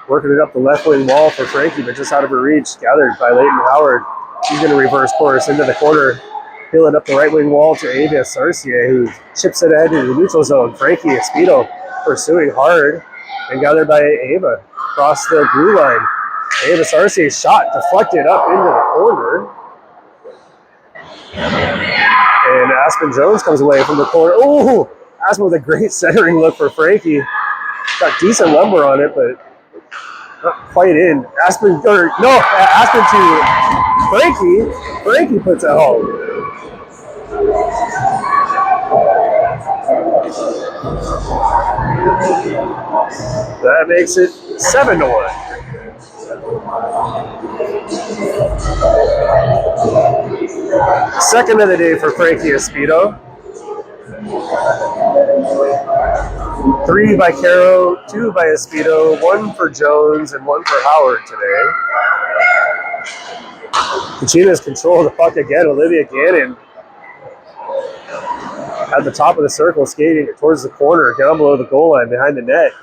working it up the left wing wall for Frankie, but just out of her reach. Gathered by Leighton Howard. She's going to reverse course into the corner, peel it up the right wing wall to Ava Sarcier, who chips it ahead into the neutral zone. Frankie Espito pursuing hard and gathered by Ava across the blue line. Ava Sarcier's shot deflected up into the corner. And Aspen Jones comes away from the corner. Oh, Aspen with a great centering look for Frankie. Got decent lumber on it, but not quite in. Aspen to Frankie. Frankie puts it home. That makes it 7-1. Second of the day for Frankie Espito. 3 by Caro, 2 by Espito, 1 for Jones, and 1 for Howard today. Kachinas control the puck again. Olivia Gannon at the top of the circle, skating towards the corner, down below the goal line, behind the net.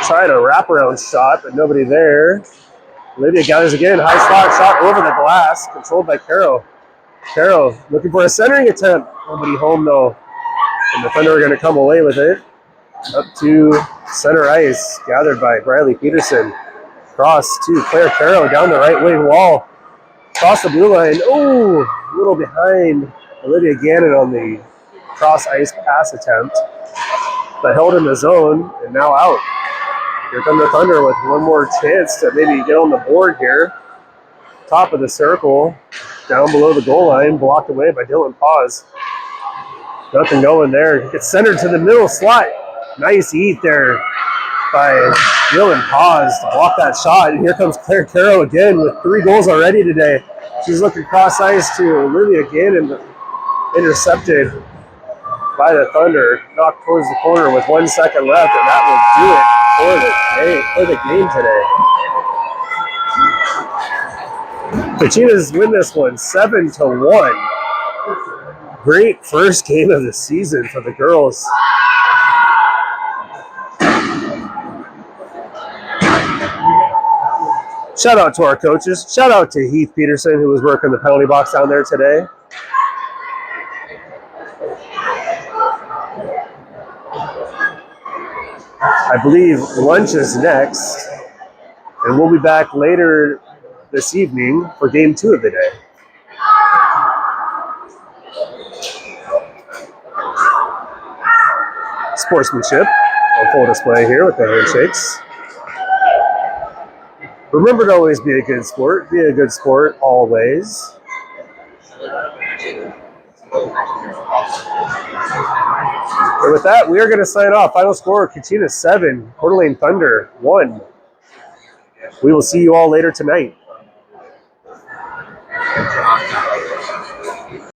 Trying a wraparound shot, but nobody there. Olivia gathers again. High shot over the glass, controlled by Caro. Caro looking for a centering attempt. Nobody home though. And the Thunder are going to come away with it. Up to center ice, gathered by Bradley Peterson. Cross to Claire Caro down the right wing wall. Cross the blue line. Oh, a little behind Olivia Gannon on the cross ice pass attempt. But held in the zone and now out. Here come the Thunder with one more chance to maybe get on the board here. Top of the circle, down below the goal line, blocked away by Dylan Paz. Nothing going there. Gets centered to the middle slot. Nice eat there by Dylan Paz to block that shot. And here comes Claire Caro again with 3 goals already today. She's looking cross ice to Olivia Gannon, intercepted by the Thunder, knocked towards the corner with 1 second left, and that will do it for the game today. Kachinas win this one 7-1. Great first game of the season for the girls. Shout out to our coaches. Shout out to Heath Peterson, who was working the penalty box down there today. I believe lunch is next, and we'll be back later this evening for game 2 of the day. Sportsmanship on full display here with the handshakes. Remember to always be a good sport. Be a good sport always. And with that, we are going to sign off. Final score, Kachinas 7, Coeur d'Alene Thunder 1. We will see you all later tonight.